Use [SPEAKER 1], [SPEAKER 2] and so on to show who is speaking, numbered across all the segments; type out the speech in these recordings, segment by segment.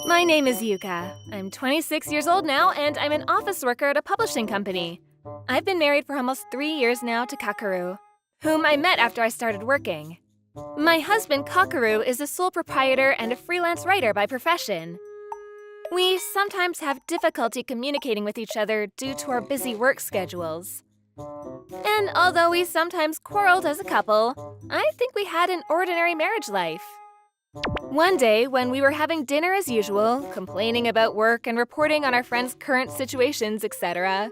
[SPEAKER 1] My name is Yuka. I'm 26 years old now, and I'm an office worker at a publishing company. I've been married for almost 3 years now to Kakeru, whom I met after I started working. My husband, Kakeru, is a sole proprietor and a freelance writer by profession. We sometimes have difficulty communicating with each other due to our busy work schedules. And although we sometimes quarreled as a couple, I think we had an ordinary marriage life. One day, when we were having dinner as usual, complaining about work and reporting on our friends' current situations, etc.,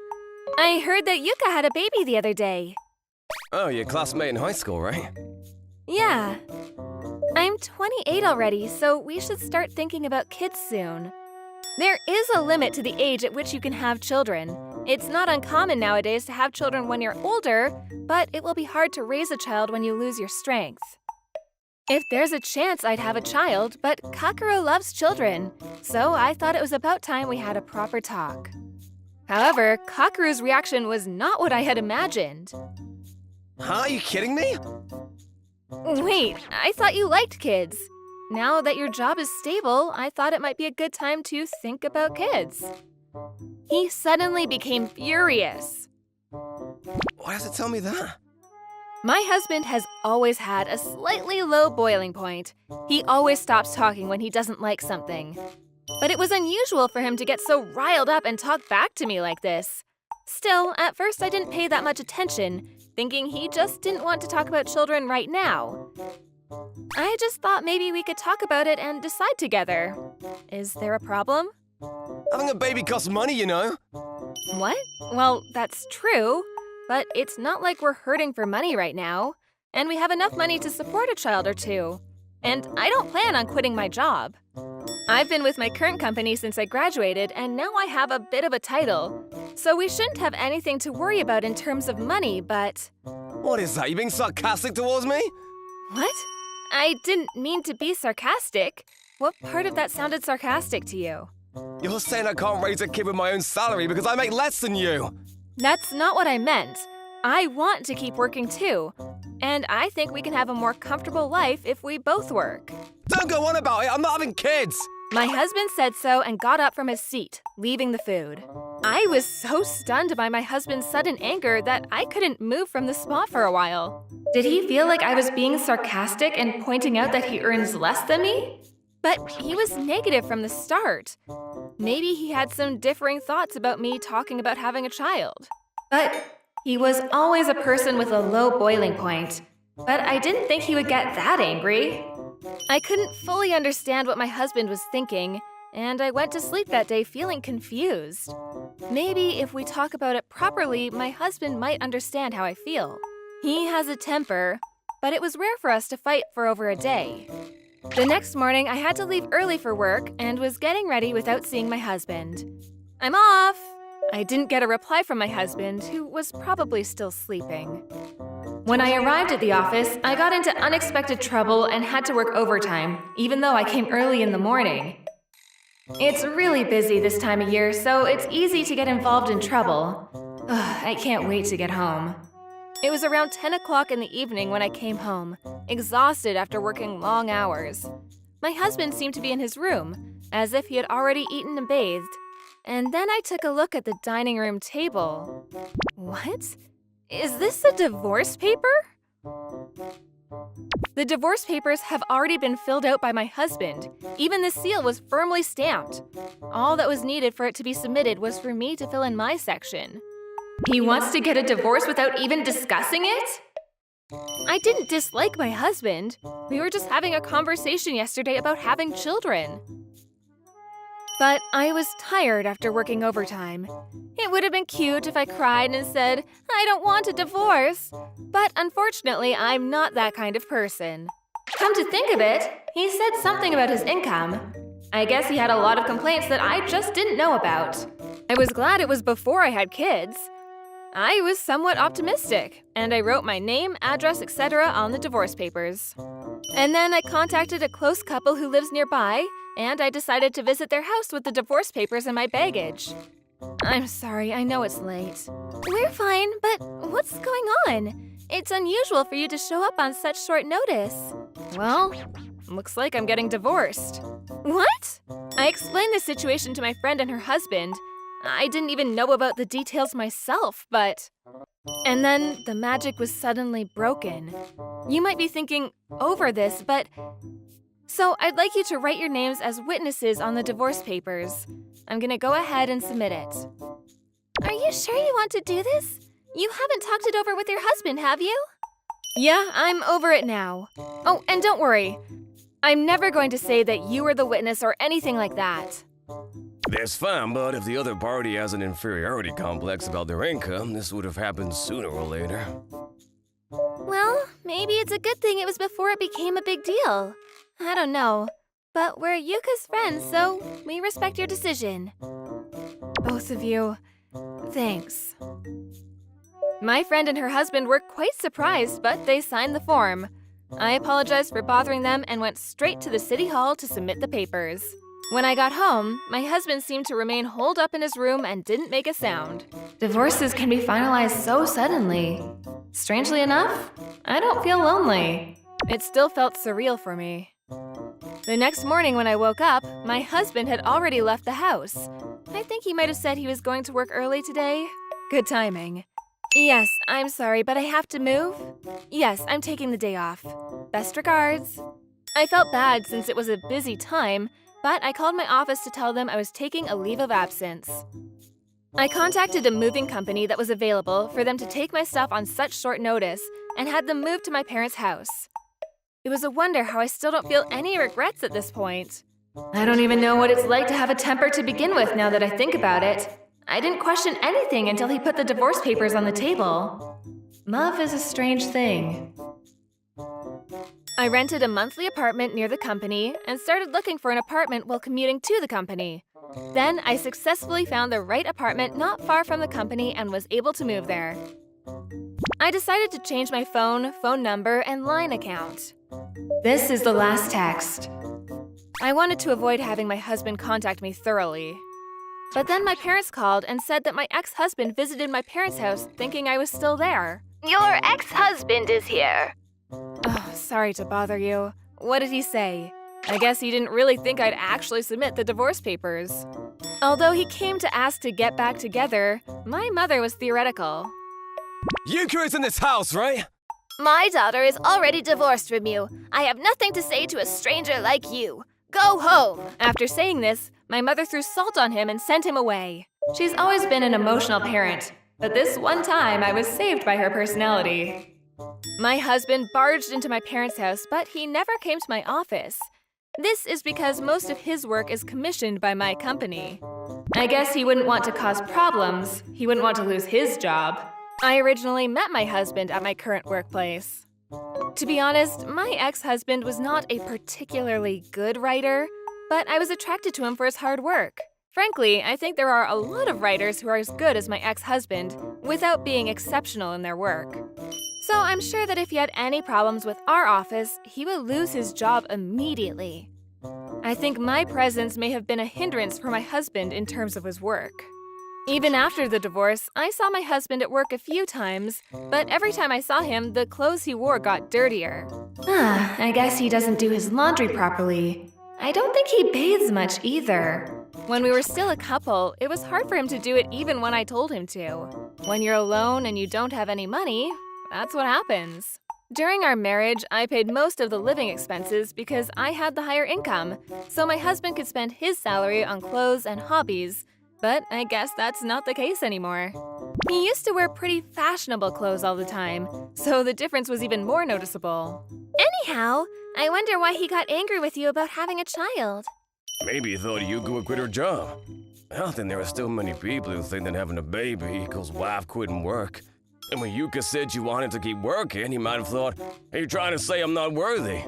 [SPEAKER 1] I heard that Yuka had a baby the other day.
[SPEAKER 2] Oh, your classmate in high school, right?
[SPEAKER 1] Yeah. I'm 28 already, so we should start thinking about kids soon. There is a limit to the age at which you can have children. It's not uncommon nowadays to have children when you're older, but it will be hard to raise a child when you lose your strength. If there's a chance, I'd have a child, but Kakeru loves children, so I thought it was about time we had a proper talk. However, Kakeru's reaction was not what I had imagined.
[SPEAKER 2] Huh? Are you kidding me?
[SPEAKER 1] Wait, I thought you liked kids. Now that your job is stable, I thought it might be a good time to think about kids. He suddenly became furious.
[SPEAKER 2] Why does it tell me that?
[SPEAKER 1] My husband has always had a slightly low boiling point. He always stops talking when he doesn't like something. But it was unusual for him to get so riled up and talk back to me like this. Still, at first I didn't pay that much attention, thinking he just didn't want to talk about children right now. I just thought maybe we could talk about it and decide together. Is there a problem?
[SPEAKER 2] Having a baby costs money, you know.
[SPEAKER 1] What? Well, that's true, but it's not like we're hurting for money right now, and we have enough money to support a child or two. And I don't plan on quitting my job. I've been with my current company since I graduated, and now I have a bit of a title. So we shouldn't have anything to worry about in terms of money, but…
[SPEAKER 2] What is that? You being sarcastic towards me?
[SPEAKER 1] What? I didn't mean to be sarcastic. What part of that sounded sarcastic to you?
[SPEAKER 2] You're saying I can't raise a kid with my own salary because I make less than you.
[SPEAKER 1] That's not what I meant. I want to keep working too. And I think we can have a more comfortable life if we both work.
[SPEAKER 2] Don't go on about it. I'm not having kids.
[SPEAKER 1] My husband said so and got up from his seat, leaving the food. I was so stunned by my husband's sudden anger that I couldn't move from the spot for a while. Did he feel like I was being sarcastic and pointing out that he earns less than me? But he was negative from the start. Maybe he had some differing thoughts about me talking about having a child. But he was always a person with a low boiling point. But I didn't think he would get that angry. I couldn't fully understand what my husband was thinking, and I went to sleep that day feeling confused. Maybe if we talk about it properly, my husband might understand how I feel. He has a temper, but it was rare for us to fight for over a day. The next morning, I had to leave early for work and was getting ready without seeing my husband. I'm off! I didn't get a reply from my husband, who was probably still sleeping. When I arrived at the office, I got into unexpected trouble and had to work overtime, even though I came early in the morning. It's really busy this time of year, so it's easy to get involved in trouble. Ugh, I can't wait to get home. It was around 10 o'clock in the evening when I came home, exhausted after working long hours. My husband seemed to be in his room, as if he had already eaten and bathed. And then I took a look at the dining room table. What? Is this a divorce paper? The divorce papers have already been filled out by my husband. Even the seal was firmly stamped. All that was needed for it to be submitted was for me to fill in my section. He wants to get a divorce without even discussing it? I didn't dislike my husband. We were just having a conversation yesterday about having children. But I was tired after working overtime. It would have been cute if I cried and said, I don't want a divorce. But unfortunately, I'm not that kind of person. Come to think of it, he said something about his income. I guess he had a lot of complaints that I just didn't know about. I was glad it was before I had kids. I was somewhat optimistic, and I wrote my name, address, etc. on the divorce papers. And then I contacted a close couple who lives nearby, and I decided to visit their house with the divorce papers and my baggage. I'm sorry, I know it's late. We're fine, but what's going on? It's unusual for you to show up on such short notice. Well, looks like I'm getting divorced. What? I explained the situation to my friend and her husband. I didn't even know about the details myself, but... And then the magic was suddenly broken. You might be thinking over this, but... So I'd like you to write your names as witnesses on the divorce papers. I'm gonna go ahead and submit it. Are you sure you want to do this? You haven't talked it over with your husband, have you? Yeah, I'm over it now. Oh, and don't worry. I'm never going to say that you were the witness or anything like that.
[SPEAKER 2] That's fine, but if the other party has an inferiority complex about their income, this would have happened sooner or later.
[SPEAKER 1] Well, maybe it's a good thing it was before it became a big deal. I don't know. But we're Yuka's friends, so we respect your decision. Both of you, thanks. My friend and her husband were quite surprised, but they signed the form. I apologized for bothering them and went straight to the city hall to submit the papers. When I got home, my husband seemed to remain holed up in his room and didn't make a sound. Divorces can be finalized so suddenly. Strangely enough, I don't feel lonely. It still felt surreal for me. The next morning when I woke up, my husband had already left the house. I think he might have said he was going to work early today. Good timing. Yes, I'm sorry, but I have to move. Yes, I'm taking the day off. Best regards. I felt bad since it was a busy time, but I called my office to tell them I was taking a leave of absence. I contacted a moving company that was available for them to take my stuff on such short notice and had them moved to my parents' house. It was a wonder how I still don't feel any regrets at this point. I don't even know what it's like to have a temper to begin with now that I think about it. I didn't question anything until he put the divorce papers on the table. Love is a strange thing. I rented a monthly apartment near the company and started looking for an apartment while commuting to the company. Then I successfully found the right apartment not far from the company and was able to move there. I decided to change my phone number, and line account. This is the last text. I wanted to avoid having my husband contact me thoroughly. But then my parents called and said that my ex-husband visited my parents' house thinking I was still there. Your ex-husband is here. Oh, sorry to bother you. What did he say? I guess he didn't really think I'd actually submit the divorce papers. Although he came to ask to get back together, my mother was theoretical.
[SPEAKER 2] Yuka is in this house, right?
[SPEAKER 1] My daughter is already divorced from you. I have nothing to say to a stranger like you. Go home! After saying this, my mother threw salt on him and sent him away. She's always been an emotional parent, but this one time I was saved by her personality. My husband barged into my parents' house, but he never came to my office. This is because most of his work is commissioned by my company. I guess he wouldn't want to cause problems. He wouldn't want to lose his job. I originally met my husband at my current workplace. To be honest, my ex-husband was not a particularly good writer, but I was attracted to him for his hard work. Frankly, I think there are a lot of writers who are as good as my ex-husband without being exceptional in their work. So I'm sure that if he had any problems with our office, he would lose his job immediately. I think my presence may have been a hindrance for my husband in terms of his work. Even after the divorce, I saw my husband at work a few times, but every time I saw him, the clothes he wore got dirtier. I guess he doesn't do his laundry properly. I don't think he bathes much either. When we were still a couple, it was hard for him to do it even when I told him to. When you're alone and you don't have any money, that's what happens. During our marriage, I paid most of the living expenses because I had the higher income, so my husband could spend his salary on clothes and hobbies. But I guess that's not the case anymore. He used to wear pretty fashionable clothes all the time, so the difference was even more noticeable. Anyhow, I wonder why he got angry with you about having a child.
[SPEAKER 2] Maybe he thought Yuka would quit her job. I don't think there are still many people who think that having a baby equals wife quitting work. And when Yuka said you wanted to keep working, he might have thought, are you trying to say I'm not worthy?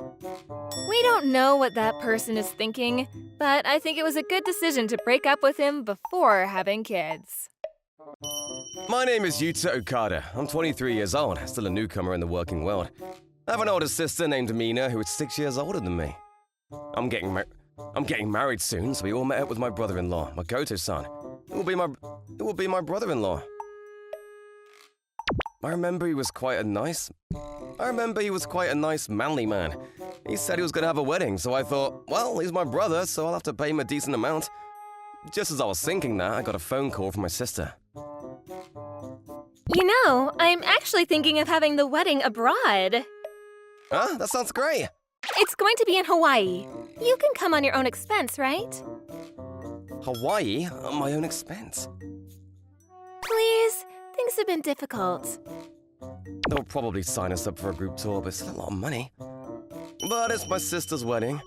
[SPEAKER 1] We don't know what that person is thinking, but I think it was a good decision to break up with him before having kids.
[SPEAKER 2] My name is Yuta Okada. I'm 23 years old, still a newcomer in the working world. I have an older sister named Mina who is 6 years older than me. I'm getting married soon, so we all met up with my brother-in-law, Makoto-san. It will be my brother-in-law. I remember he was quite a nice, manly man. He said he was gonna have a wedding, so I thought, well, he's my brother, so I'll have to pay him a decent amount. Just as I was thinking that, I got a phone call from my sister.
[SPEAKER 1] You know, I'm actually thinking of having the wedding abroad.
[SPEAKER 2] Huh? That sounds great.
[SPEAKER 1] It's going to be in Hawaii. You can come on your own expense, right?
[SPEAKER 2] Hawaii? On my own expense?
[SPEAKER 1] Please? Things have been difficult.
[SPEAKER 2] They'll probably sign us up for a group tour, but it's a lot of money. But it's my sister's wedding.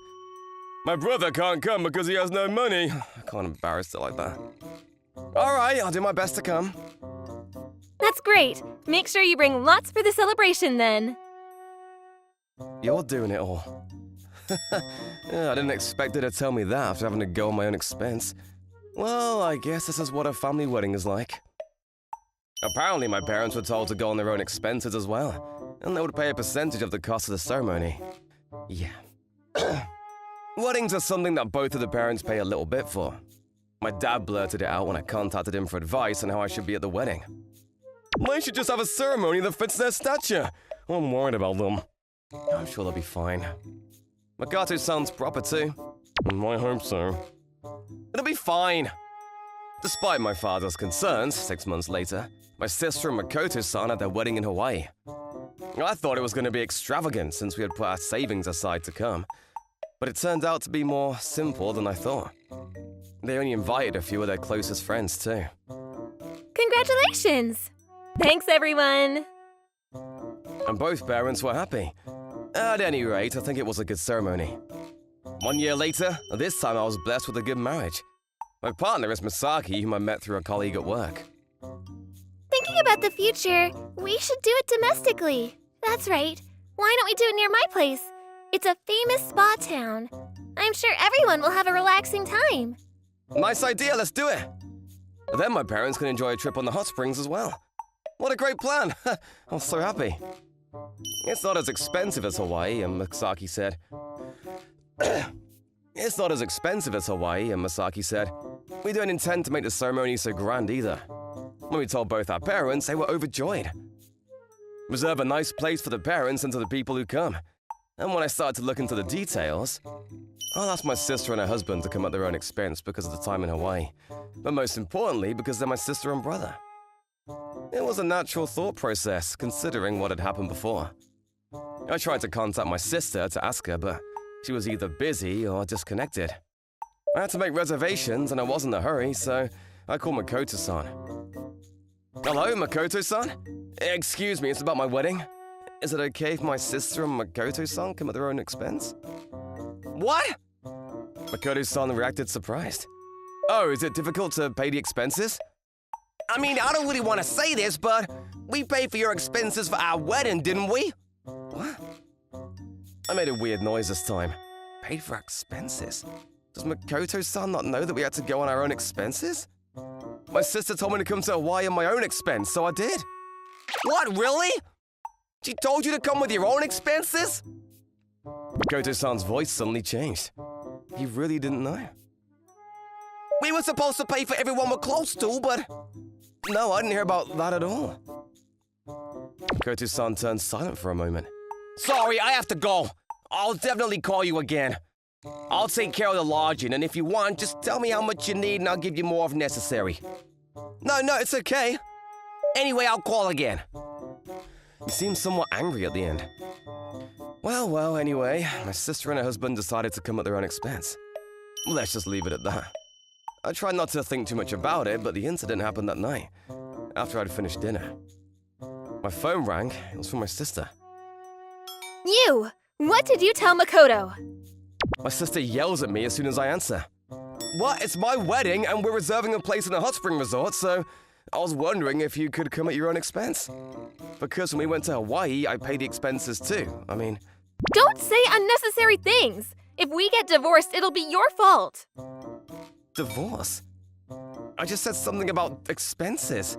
[SPEAKER 2] My brother can't come because he has no money. I can't embarrass it like that. Alright, I'll do my best to come.
[SPEAKER 1] That's great. Make sure you bring lots for the celebration then.
[SPEAKER 2] You're doing it all. Yeah, I didn't expect her to tell me that after having to go on my own expense. Well, I guess this is what a family wedding is like. Apparently, my parents were told to go on their own expenses as well, and they would pay a percentage of the cost of the ceremony. Yeah. Weddings are something that both of the parents pay a little bit for. My dad blurted it out when I contacted him for advice on how I should be at the wedding. They should just have a ceremony that fits their stature. I'm worried about them. I'm sure they'll be fine. Makoto-san's proper too. I hope so. It'll be fine. Despite my father's concerns, 6 months later, my sister and Makoto-san had their wedding in Hawaii. I thought it was going to be extravagant since we had put our savings aside to come, but it turned out to be more simple than I thought. They only invited a few of their closest friends too.
[SPEAKER 1] Congratulations! Thanks, everyone!
[SPEAKER 2] And both parents were happy. At any rate, I think it was a good ceremony. 1 year later, this time I was blessed with a good marriage. My partner is Misaki, whom I met through a colleague at work.
[SPEAKER 1] Thinking about the future, we should do it domestically. That's right. Why don't we do it near my place? It's a famous spa town. I'm sure everyone will have a relaxing time.
[SPEAKER 2] Nice idea, let's do it! Then my parents can enjoy a trip on the hot springs as well. What a great plan! I'm so happy. It's not as expensive as Hawaii, and Misaki said. It's not as expensive as Hawaii, and Misaki said. We don't intend to make the ceremony so grand either. When we told both our parents, they were overjoyed. Reserve a nice place for the parents and to the people who come. And when I started to look into the details, I'll ask my sister and her husband to come at their own expense because of the time in Hawaii. But most importantly, because they're my sister and brother. It was a natural thought process, considering what had happened before. I tried to contact my sister to ask her, but she was either busy or disconnected. I had to make reservations and I wasn't in a hurry, so I called Makoto-san. Hello, Makoto-san? Excuse me, it's about my wedding. Is it okay if my sister and Makoto-san come at their own expense? What? Makoto-san reacted surprised. Oh, is it difficult to pay the expenses? I mean, I don't really want to say this, but we paid for your expenses for our wedding, didn't we? What? I made a weird noise this time. Paid for our expenses? Does Makoto-san not know that we had to go on our own expenses? My sister told me to come to Hawaii on my own expense, so I did. What, really? She told you to come with your own expenses? Makoto-san's voice suddenly changed. He really didn't know. We were supposed to pay for everyone we're close to, but... No, I didn't hear about that at all. Makoto-san turned silent for a moment. Sorry, I have to go. I'll definitely call you again. I'll take care of the lodging, and if you want, just tell me how much you need and I'll give you more if necessary. No, it's okay. Anyway, I'll call again. He seemed somewhat angry at the end. Well, anyway, my sister and her husband decided to come at their own expense. Let's just leave it at that. I tried not to think too much about it, but the incident happened that night, after I'd finished dinner. My phone rang. It was from my sister.
[SPEAKER 1] You! What did you tell Makoto?
[SPEAKER 2] My sister yells at me as soon as I answer. What? It's my wedding and we're reserving a place in a hot spring resort, so I was wondering if you could come at your own expense. Because when we went to Hawaii, I paid the expenses too. I mean...
[SPEAKER 1] Don't say unnecessary things! If we get divorced, it'll be your fault!
[SPEAKER 2] Divorce? I just said something about expenses.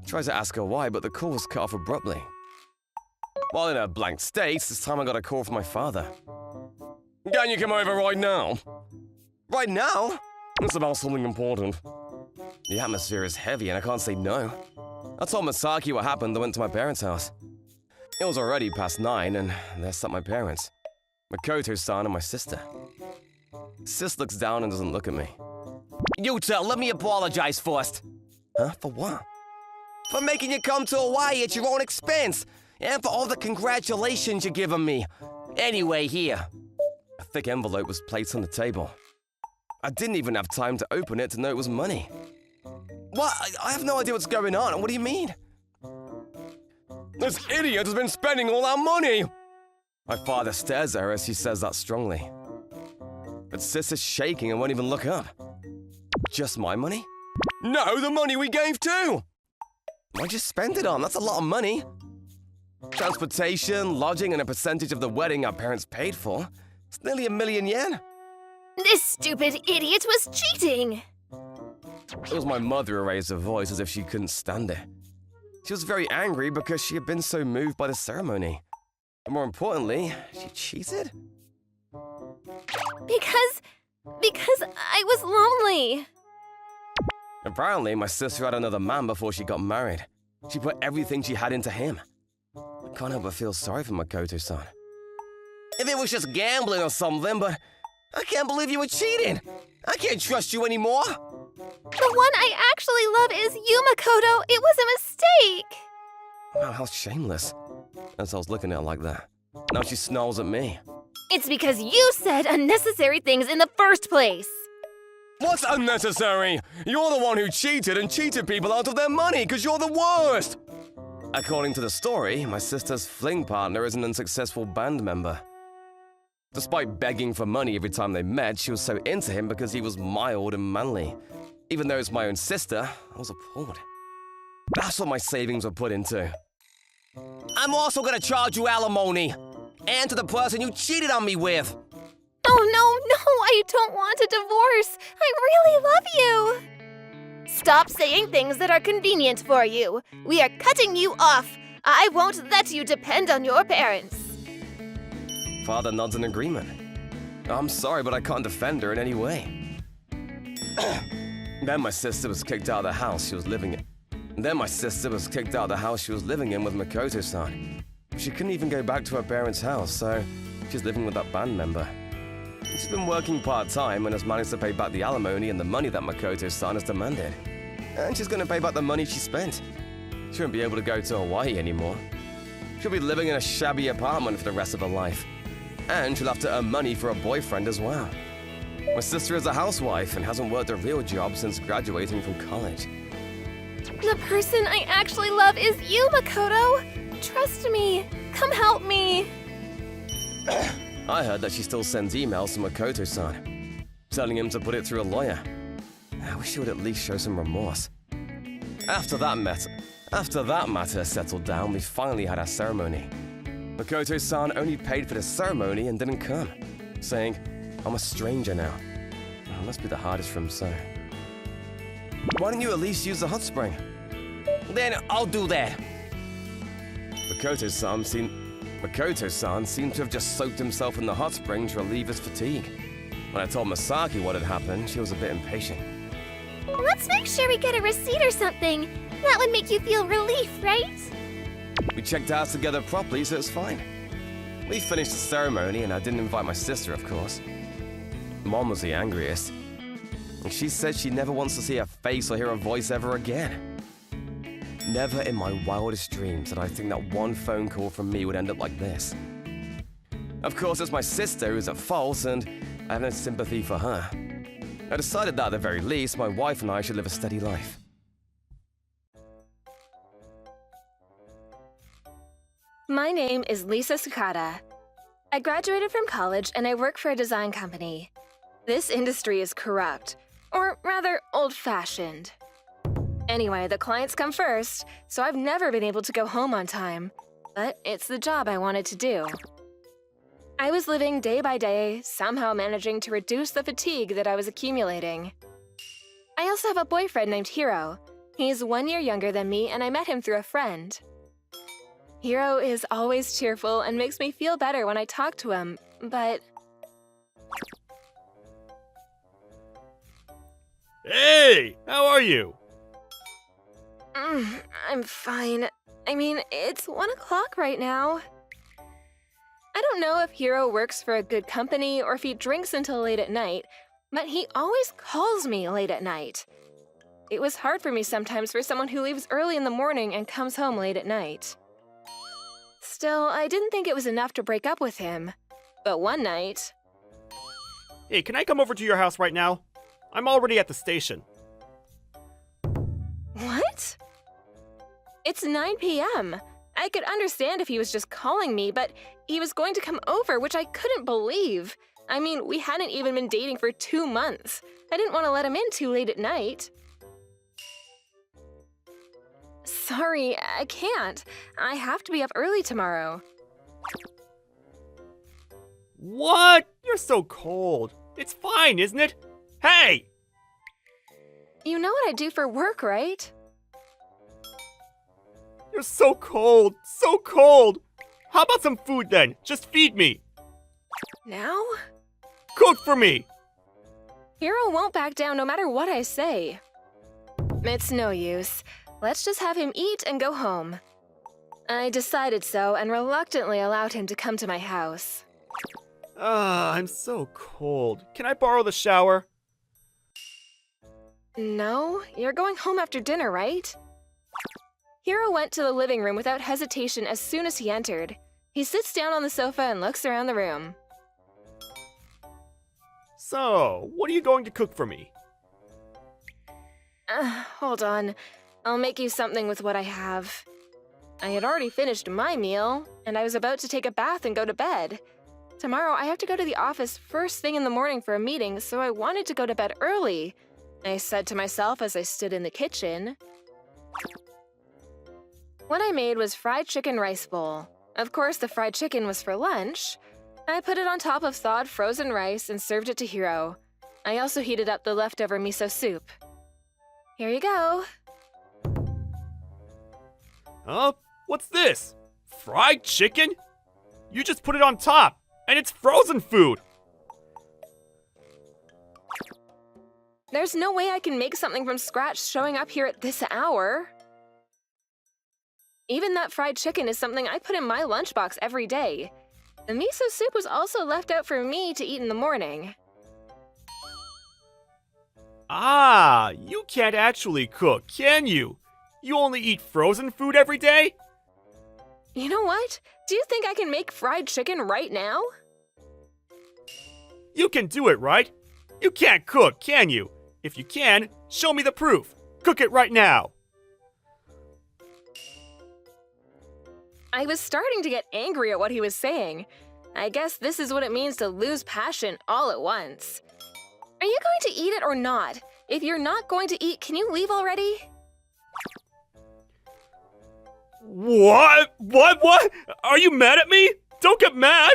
[SPEAKER 2] Tried to ask her why, but the call was cut off abruptly. While in a blank state, this time I got a call from my father. Can you come over right now? Right now? It's about something important. The atmosphere is heavy and I can't say no. I told Misaki what happened and went to my parents' house. It was already past 9 and there sat my parents. Makoto-san and my sister. Sis looks down and doesn't look at me. Yuta, let me apologize first. Huh? For what? For making you come to Hawaii at your own expense, and for all the congratulations you're giving me. Anyway, here. A thick envelope was placed on the table. I didn't even have time to open it to know it was money. What? I have no idea what's going on. What do you mean? This idiot has been spending all our money! My father stares at her as he says that strongly. But Sis is shaking and won't even look up. Just my money? No, the money we gave too! Why'd you spend it on? That's a lot of money. Transportation, lodging, and a percentage of the wedding our parents paid for. It's nearly 1,000,000 yen.
[SPEAKER 1] This stupid idiot was cheating!
[SPEAKER 2] It was my mother who raised her voice as if she couldn't stand it. She was very angry because she had been so moved by the ceremony. But more importantly, she cheated?
[SPEAKER 1] Because I was lonely.
[SPEAKER 2] Apparently, my sister had another man before she got married. She put everything she had into him. I can't help but feel sorry for Makoto-san. If it was just gambling or something, but I can't believe you were cheating. I can't trust you anymore.
[SPEAKER 1] The one I actually love is you, Makoto. It was a mistake.
[SPEAKER 2] Wow, how shameless. As I was looking at her like that. Now she snarls at me.
[SPEAKER 1] It's because you said unnecessary things in the first place.
[SPEAKER 2] What's unnecessary? You're the one who cheated and cheated people out of their money because you're the worst! According to the story, my sister's fling partner is an unsuccessful band member. Despite begging for money every time they met, she was so into him because he was mild and manly. Even though it's my own sister, I was appalled. That's what my savings were put into. I'm also gonna charge you alimony! And to the person you cheated on me with!
[SPEAKER 1] Oh, no, I don't want a divorce. I really love you. Stop saying things that are convenient for you. We are cutting you off. I won't let you depend on your parents.
[SPEAKER 2] Father nods in agreement. I'm sorry, but I can't defend her in any way. Then my sister was kicked out of the house she was living in. With Makoto-san. She couldn't even go back to her parents' house, so she's living with that band member. She's been working part-time and has managed to pay back the alimony and the money that Makoto-san has demanded. And she's going to pay back the money she spent. She won't be able to go to Hawaii anymore. She'll be living in a shabby apartment for the rest of her life. And she'll have to earn money for a boyfriend as well. My sister is a housewife and hasn't worked a real job since graduating from college.
[SPEAKER 1] The person I actually love is you, Makoto. Trust me. Come help me.
[SPEAKER 2] I heard that she still sends emails to Makoto-san, telling him to put it through a lawyer. I wish she would at least show some remorse. After that matter settled down, we finally had our ceremony. Makoto-san only paid for the ceremony and didn't come, saying, I'm a stranger now. It must be the hardest for him, so. Why don't you at least use the hot spring? Then I'll do that. Makoto-san seemed to have just soaked himself in the hot spring to relieve his fatigue. When I told Masaki what had happened, she was a bit impatient.
[SPEAKER 1] Let's make sure we get a receipt or something. That would make you feel relief, right?
[SPEAKER 2] We checked ours together properly, so it's fine. We finished the ceremony, and I didn't invite my sister, of course. Mom was the angriest. And she said she never wants to see her face or hear her voice ever again. Never in my wildest dreams did I think that one phone call from me would end up like this. Of course, it's my sister who's at fault, and I have no sympathy for her. I decided that at the very least, my wife and I should live a steady life.
[SPEAKER 1] My name is Lisa Sukada. I graduated from college and I work for a design company. This industry is corrupt, or rather old-fashioned. Anyway, the clients come first, so I've never been able to go home on time. But it's the job I wanted to do. I was living day by day, somehow managing to reduce the fatigue that I was accumulating. I also have a boyfriend named Hiro. He's 1 year younger than me, and I met him through a friend. Hiro is always cheerful and makes me feel better when I talk to him, but...
[SPEAKER 3] Hey! How are you?
[SPEAKER 1] I'm fine. I mean, it's 1 o'clock right now. I don't know if Hiro works for a good company or if he drinks until late at night, but he always calls me late at night. It was hard for me sometimes for someone who leaves early in the morning and comes home late at night. Still, I didn't think it was enough to break up with him. But one night...
[SPEAKER 3] Hey, can I come over to your house right now? I'm already at the station.
[SPEAKER 1] What? It's 9 p.m. I could understand if he was just calling me, but he was going to come over, which I couldn't believe. I mean, we hadn't even been dating for 2 months. I didn't want to let him in too late at night. Sorry, I can't. I have to be up early tomorrow.
[SPEAKER 3] What? You're so cold. It's fine, isn't it? Hey!
[SPEAKER 1] You know what I do for work, right?
[SPEAKER 3] You're so cold. So cold. How about some food then? Just feed me.
[SPEAKER 1] Now?
[SPEAKER 3] Cook for me.
[SPEAKER 1] Hiro won't back down no matter what I say. It's no use. Let's just have him eat and go home. I decided so and reluctantly allowed him to come to my house.
[SPEAKER 3] I'm so cold. Can I borrow the shower?
[SPEAKER 1] No, you're going home after dinner, right? Hiro went to the living room without hesitation as soon as he entered. He sits down on the sofa and looks around the room.
[SPEAKER 3] So, what are you going to cook for me?
[SPEAKER 1] Hold on. I'll make you something with what I have. I had already finished my meal, and I was about to take a bath and go to bed. Tomorrow, I have to go to the office first thing in the morning for a meeting, so I wanted to go to bed early. I said to myself as I stood in the kitchen. What I made was fried chicken rice bowl. Of course, the fried chicken was for lunch. I put it on top of thawed frozen rice and served it to Hiro. I also heated up the leftover miso soup. Here you go.
[SPEAKER 3] Huh? What's this? Fried chicken? You just put it on top, and it's frozen food!
[SPEAKER 1] There's no way I can make something from scratch showing up here at this hour. Even that fried chicken is something I put in my lunchbox every day. The miso soup was also left out for me to eat in the morning.
[SPEAKER 3] Ah, you can't actually cook, can you? You only eat frozen food every day?
[SPEAKER 1] You know what? Do you think I can make fried chicken right now?
[SPEAKER 3] You can do it, right? You can't cook, can you? If you can, show me the proof. Cook it right now.
[SPEAKER 1] I was starting to get angry at what he was saying. I guess this is what it means to lose passion all at once. Are you going to eat it or not? If you're not going to eat, can you leave already?
[SPEAKER 3] What? What? Are you mad at me? Don't get mad!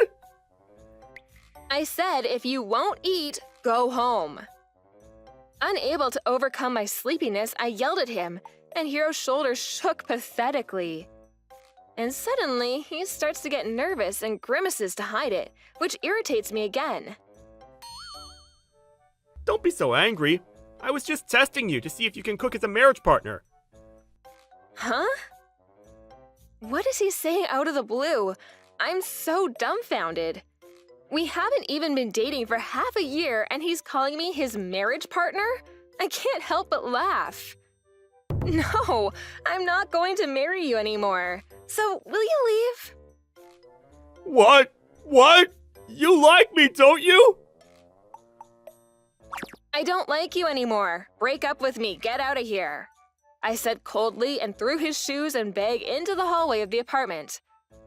[SPEAKER 1] I said if you won't eat, go home. Unable to overcome my sleepiness, I yelled at him, and Hiro's shoulders shook pathetically. And suddenly, he starts to get nervous and grimaces to hide it, which irritates me again.
[SPEAKER 3] Don't be so angry. I was just testing you to see if you can cook as a marriage partner.
[SPEAKER 1] Huh? What is he saying out of the blue? I'm so dumbfounded. We haven't even been dating for half a year and he's calling me his marriage partner? I can't help but laugh. No, I'm not going to marry you anymore. So, will you leave?
[SPEAKER 3] What? What? You like me, don't you?
[SPEAKER 1] I don't like you anymore. Break up with me. Get out of here. I said coldly and threw his shoes and bag into the hallway of the apartment.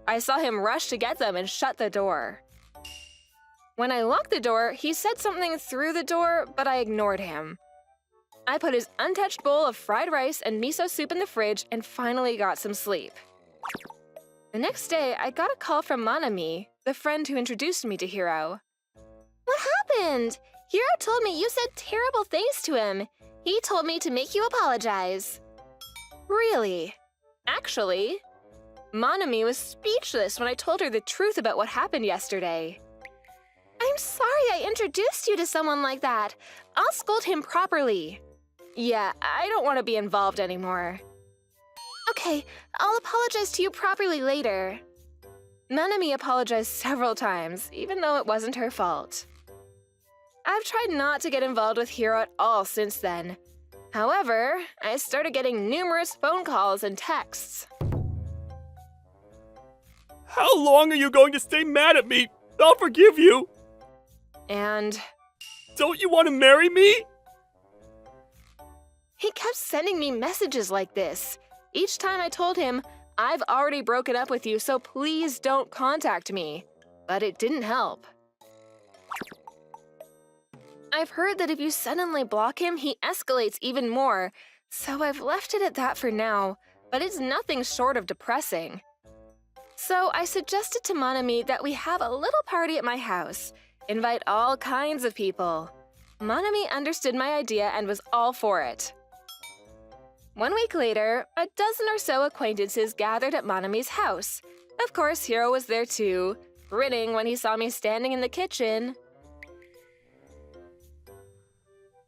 [SPEAKER 1] I saw him rush to get them and shut the door. When I locked the door, he said something through the door, but I ignored him. I put his untouched bowl of fried rice and miso soup in the fridge and finally got some sleep. The next day, I got a call from Manami, the friend who introduced me to Hiro. What happened? Hiro told me you said terrible things to him. He told me to make you apologize. Really? Actually, Manami was speechless when I told her the truth about what happened yesterday. I'm sorry I introduced you to someone like that. I'll scold him properly. Yeah, I don't want to be involved anymore. Okay, I'll apologize to you properly later. Manami apologized several times, even though it wasn't her fault. I've tried not to get involved with Hiro at all since then. However, I started getting numerous phone calls and texts.
[SPEAKER 3] How long are you going to stay mad at me? I'll forgive you.
[SPEAKER 1] And
[SPEAKER 3] Don't you want to marry me?
[SPEAKER 1] he kept sending me messages like this. Each time I told him, I've already broken up with you, so please don't contact me. But it didn't help. I've heard that if you suddenly block him, he escalates even more, so I've left it at that for now, but it's nothing short of depressing. So I suggested to Manami that we have a little party at my house, invite all kinds of people. Manami understood my idea and was all for it. 1 week later, a dozen or so acquaintances gathered at Manami's house. Of course, Hiro was there too, grinning when he saw me standing in the kitchen.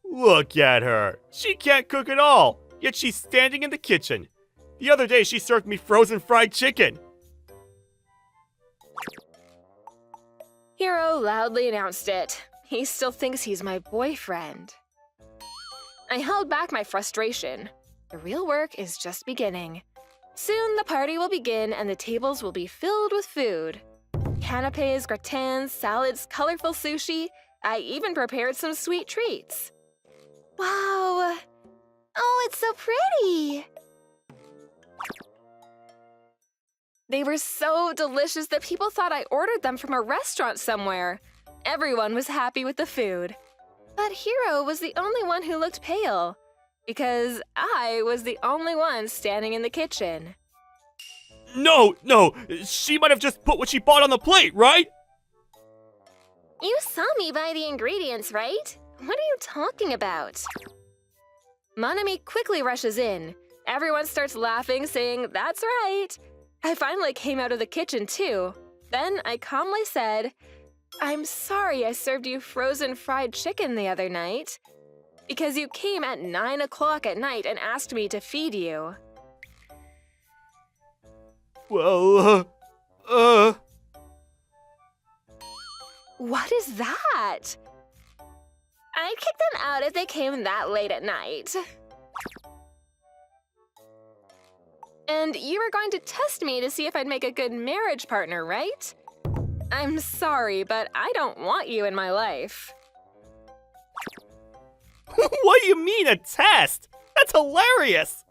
[SPEAKER 3] Look at her. She can't cook at all, yet she's standing in the kitchen. The other day she served me frozen fried chicken.
[SPEAKER 1] Hiro loudly announced it. He still thinks he's my boyfriend. I held back my frustration. The real work is just beginning. Soon the party will begin and the tables will be filled with food. Canapes, gratins, salads, colorful sushi. I even prepared some sweet treats. Wow! Oh, it's so pretty! They were so delicious that people thought I ordered them from a restaurant somewhere. Everyone was happy with the food. But Hiro was the only one who looked pale, because I was the only one standing in the kitchen.
[SPEAKER 3] No, she might have just put what she bought on the plate, right?
[SPEAKER 1] You saw me buy the ingredients, right? What are you talking about? Manami quickly rushes in. Everyone starts laughing, saying, "That's right." I finally came out of the kitchen, too. Then I calmly said, "I'm sorry I served you frozen fried chicken the other night, because you came at 9 o'clock at night and asked me to feed you."
[SPEAKER 3] Well,
[SPEAKER 1] What is that? I'd kick them out if they came that late at night. And you were going to test me to see if I'd make a good marriage partner, right? I'm sorry, but I don't want you in my life.
[SPEAKER 3] what do you mean a test? That's hilarious.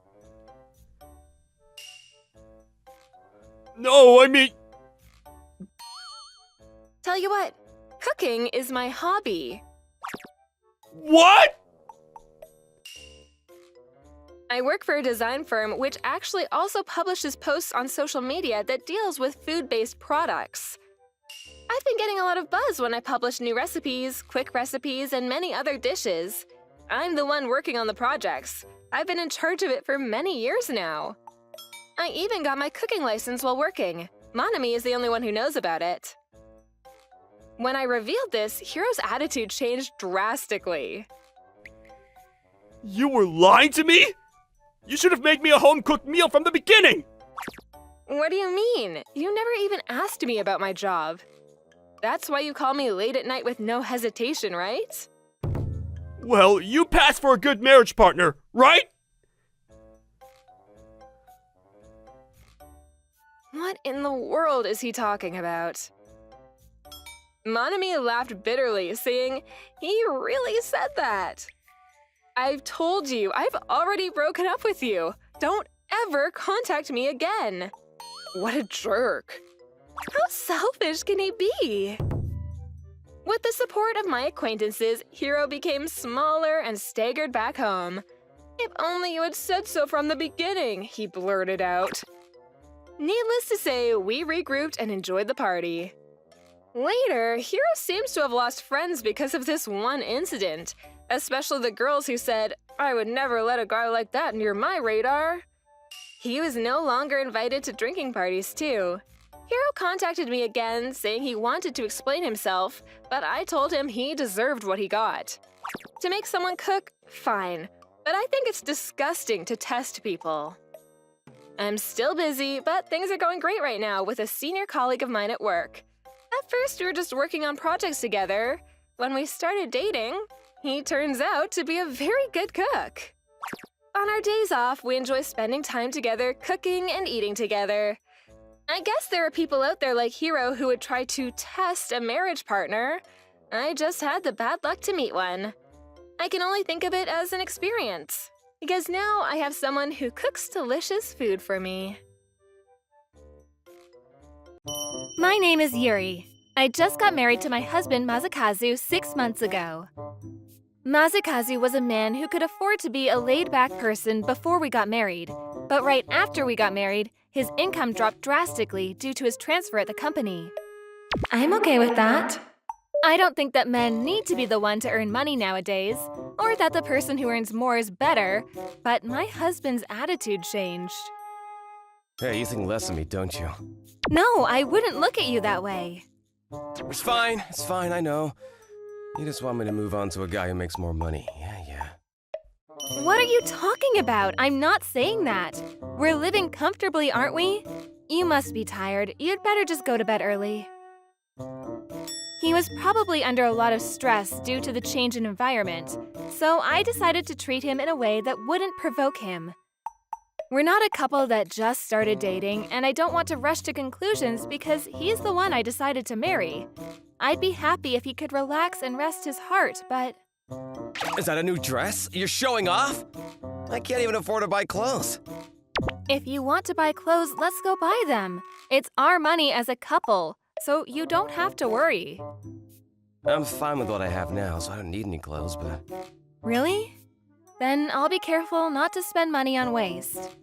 [SPEAKER 3] No, I mean...
[SPEAKER 1] Tell you what, cooking is my hobby.
[SPEAKER 3] What?
[SPEAKER 1] I work for a design firm which actually also publishes posts on social media that deals with food-based products. I've been getting a lot of buzz when I publish new recipes, quick recipes, and many other dishes. I'm the one working on the projects. I've been in charge of it for many years now. I even got my cooking license while working. Manami is the only one who knows about it. When I revealed this, Hiro's attitude changed drastically.
[SPEAKER 3] You were lying to me? You should have made me a home-cooked meal from the beginning!
[SPEAKER 1] What do you mean? You never even asked me about my job. That's why you call me late at night with no hesitation, right?
[SPEAKER 3] Well, you passed for a good marriage partner, right?
[SPEAKER 1] What in the world is he talking about? Manami laughed bitterly, saying, "He really said that. I've told you, I've already broken up with you. Don't ever contact me again." What a jerk. How selfish can he be? With the support of my acquaintances, Hiro became smaller and staggered back home. "If only you had said so from the beginning," he blurted out. Needless to say, we regrouped and enjoyed the party. Later, Hiro seems to have lost friends because of this one incident, especially the girls who said, "I would never let a guy like that near my radar." He was no longer invited to drinking parties, too. Hiro contacted me again, saying he wanted to explain himself, but I told him he deserved what he got. To make someone cook, fine, but I think it's disgusting to test people. I'm still busy, but things are going great right now with a senior colleague of mine at work. At first, we were just working on projects together. When we started dating, he turns out to be a very good cook. On our days off, we enjoy spending time together, cooking and eating together. I guess there are people out there like Hiro who would try to test a marriage partner. I just had the bad luck to meet one. I can only think of it as an experience, because now I have someone who cooks delicious food for me. My name is Yuri. I just got married to my husband Masakazu 6 months ago. Masakazu was a man who could afford to be a laid-back person before we got married, but right after we got married, his income dropped drastically due to his transfer at the company. I'm okay with that. I don't think that men need to be the one to earn money nowadays, or that the person who earns more is better, but my husband's attitude changed.
[SPEAKER 2] Hey, you think less of me, don't you?
[SPEAKER 1] No, I wouldn't look at you that way.
[SPEAKER 2] It's fine, I know. You just want me to move on to a guy who makes more money. Yeah.
[SPEAKER 1] What are you talking about? I'm not saying that. We're living comfortably, aren't we? You must be tired. You'd better just go to bed early. He was probably under a lot of stress due to the change in environment, so I decided to treat him in a way that wouldn't provoke him. We're not a couple that just started dating, and I don't want to rush to conclusions because he's the one I decided to marry. I'd be happy if he could relax and rest his heart, but...
[SPEAKER 2] Is that a new dress? You're showing off? I can't even afford to buy clothes.
[SPEAKER 1] If you want to buy clothes, let's go buy them. It's our money as a couple, so you don't have to worry.
[SPEAKER 2] I'm fine with what I have now, so I don't need any clothes, but...
[SPEAKER 1] Really? Then I'll be careful not to spend money on waste.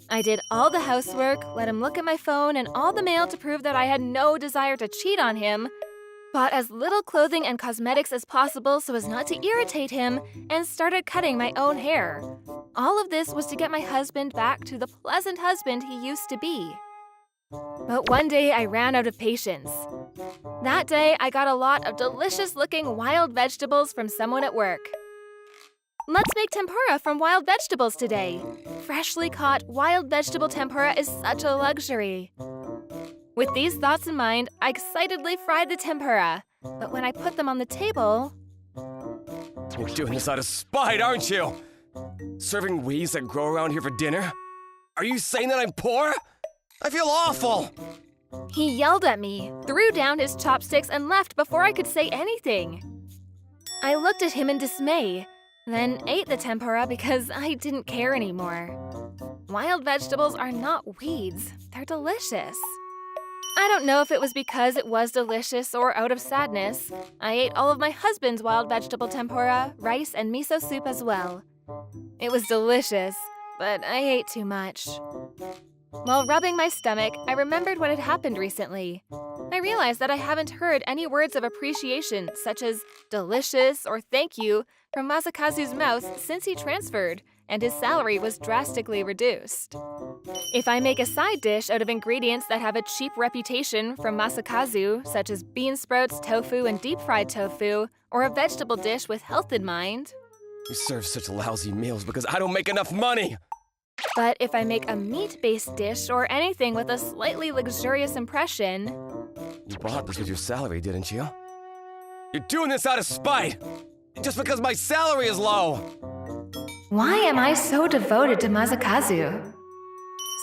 [SPEAKER 1] I did all the housework, let him look at my phone and all the mail to prove that I had no desire to cheat on him, bought as little clothing and cosmetics as possible so as not to irritate him, and started cutting my own hair. All of this was to get my husband back to the pleasant husband he used to be. But one day I ran out of patience. That day I got a lot of delicious-looking wild vegetables from someone at work. Let's make tempura from wild vegetables today. Freshly caught wild vegetable tempura is such a luxury. With these thoughts in mind, I excitedly fried the tempura. But when I put them on the table...
[SPEAKER 2] You're doing this out of spite, aren't you? Serving weeds that grow around here for dinner? Are you saying that I'm poor? I feel awful!
[SPEAKER 1] He yelled at me, threw down his chopsticks, and left before I could say anything. I looked at him in dismay, then ate the tempura because I didn't care anymore. Wild vegetables are not weeds, they're delicious. I don't know if it was because it was delicious or out of sadness. I ate all of my husband's wild vegetable tempura, rice, and miso soup as well. It was delicious, but I ate too much. While rubbing my stomach, I remembered what had happened recently. I realized that I haven't heard any words of appreciation, such as delicious or thank you, from Masakazu's mouth since he transferred, and his salary was drastically reduced. If I make a side dish out of ingredients that have a cheap reputation from Masakazu, such as bean sprouts, tofu, and deep-fried tofu, or a vegetable dish with health in mind...
[SPEAKER 2] You serve such lousy meals because I don't make enough money!
[SPEAKER 1] But if I make a meat-based dish or anything with a slightly luxurious impression...
[SPEAKER 2] You bought this with your salary, didn't you? You're doing this out of spite! Just because my salary is low!
[SPEAKER 1] Why am I so devoted to Masakazu?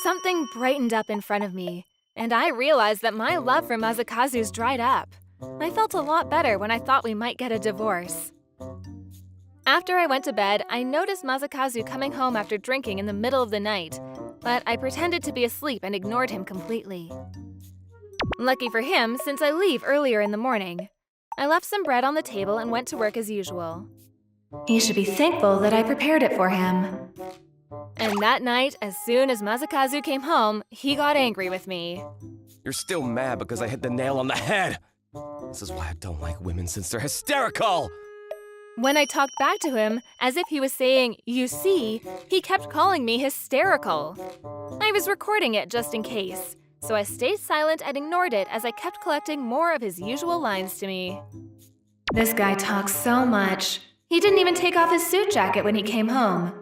[SPEAKER 1] Something brightened up in front of me, and I realized that my love for Masakazu's dried up. I felt a lot better when I thought we might get a divorce. After I went to bed, I noticed Masakazu coming home after drinking in the middle of the night, but I pretended to be asleep and ignored him completely. Lucky for him, since I leave earlier in the morning. I left some bread on the table and went to work as usual. He should be thankful that I prepared it for him. And that night, as soon as Masakazu came home, he got angry with me.
[SPEAKER 2] You're still mad because I hit the nail on the head! This is why I don't like women, since they're hysterical!
[SPEAKER 1] When I talked back to him, as if he was saying, "You see," he kept calling me hysterical. I was recording it just in case, so I stayed silent and ignored it as I kept collecting more of his usual lines to me. This guy talks so much. He didn't even take off his suit jacket when he came home.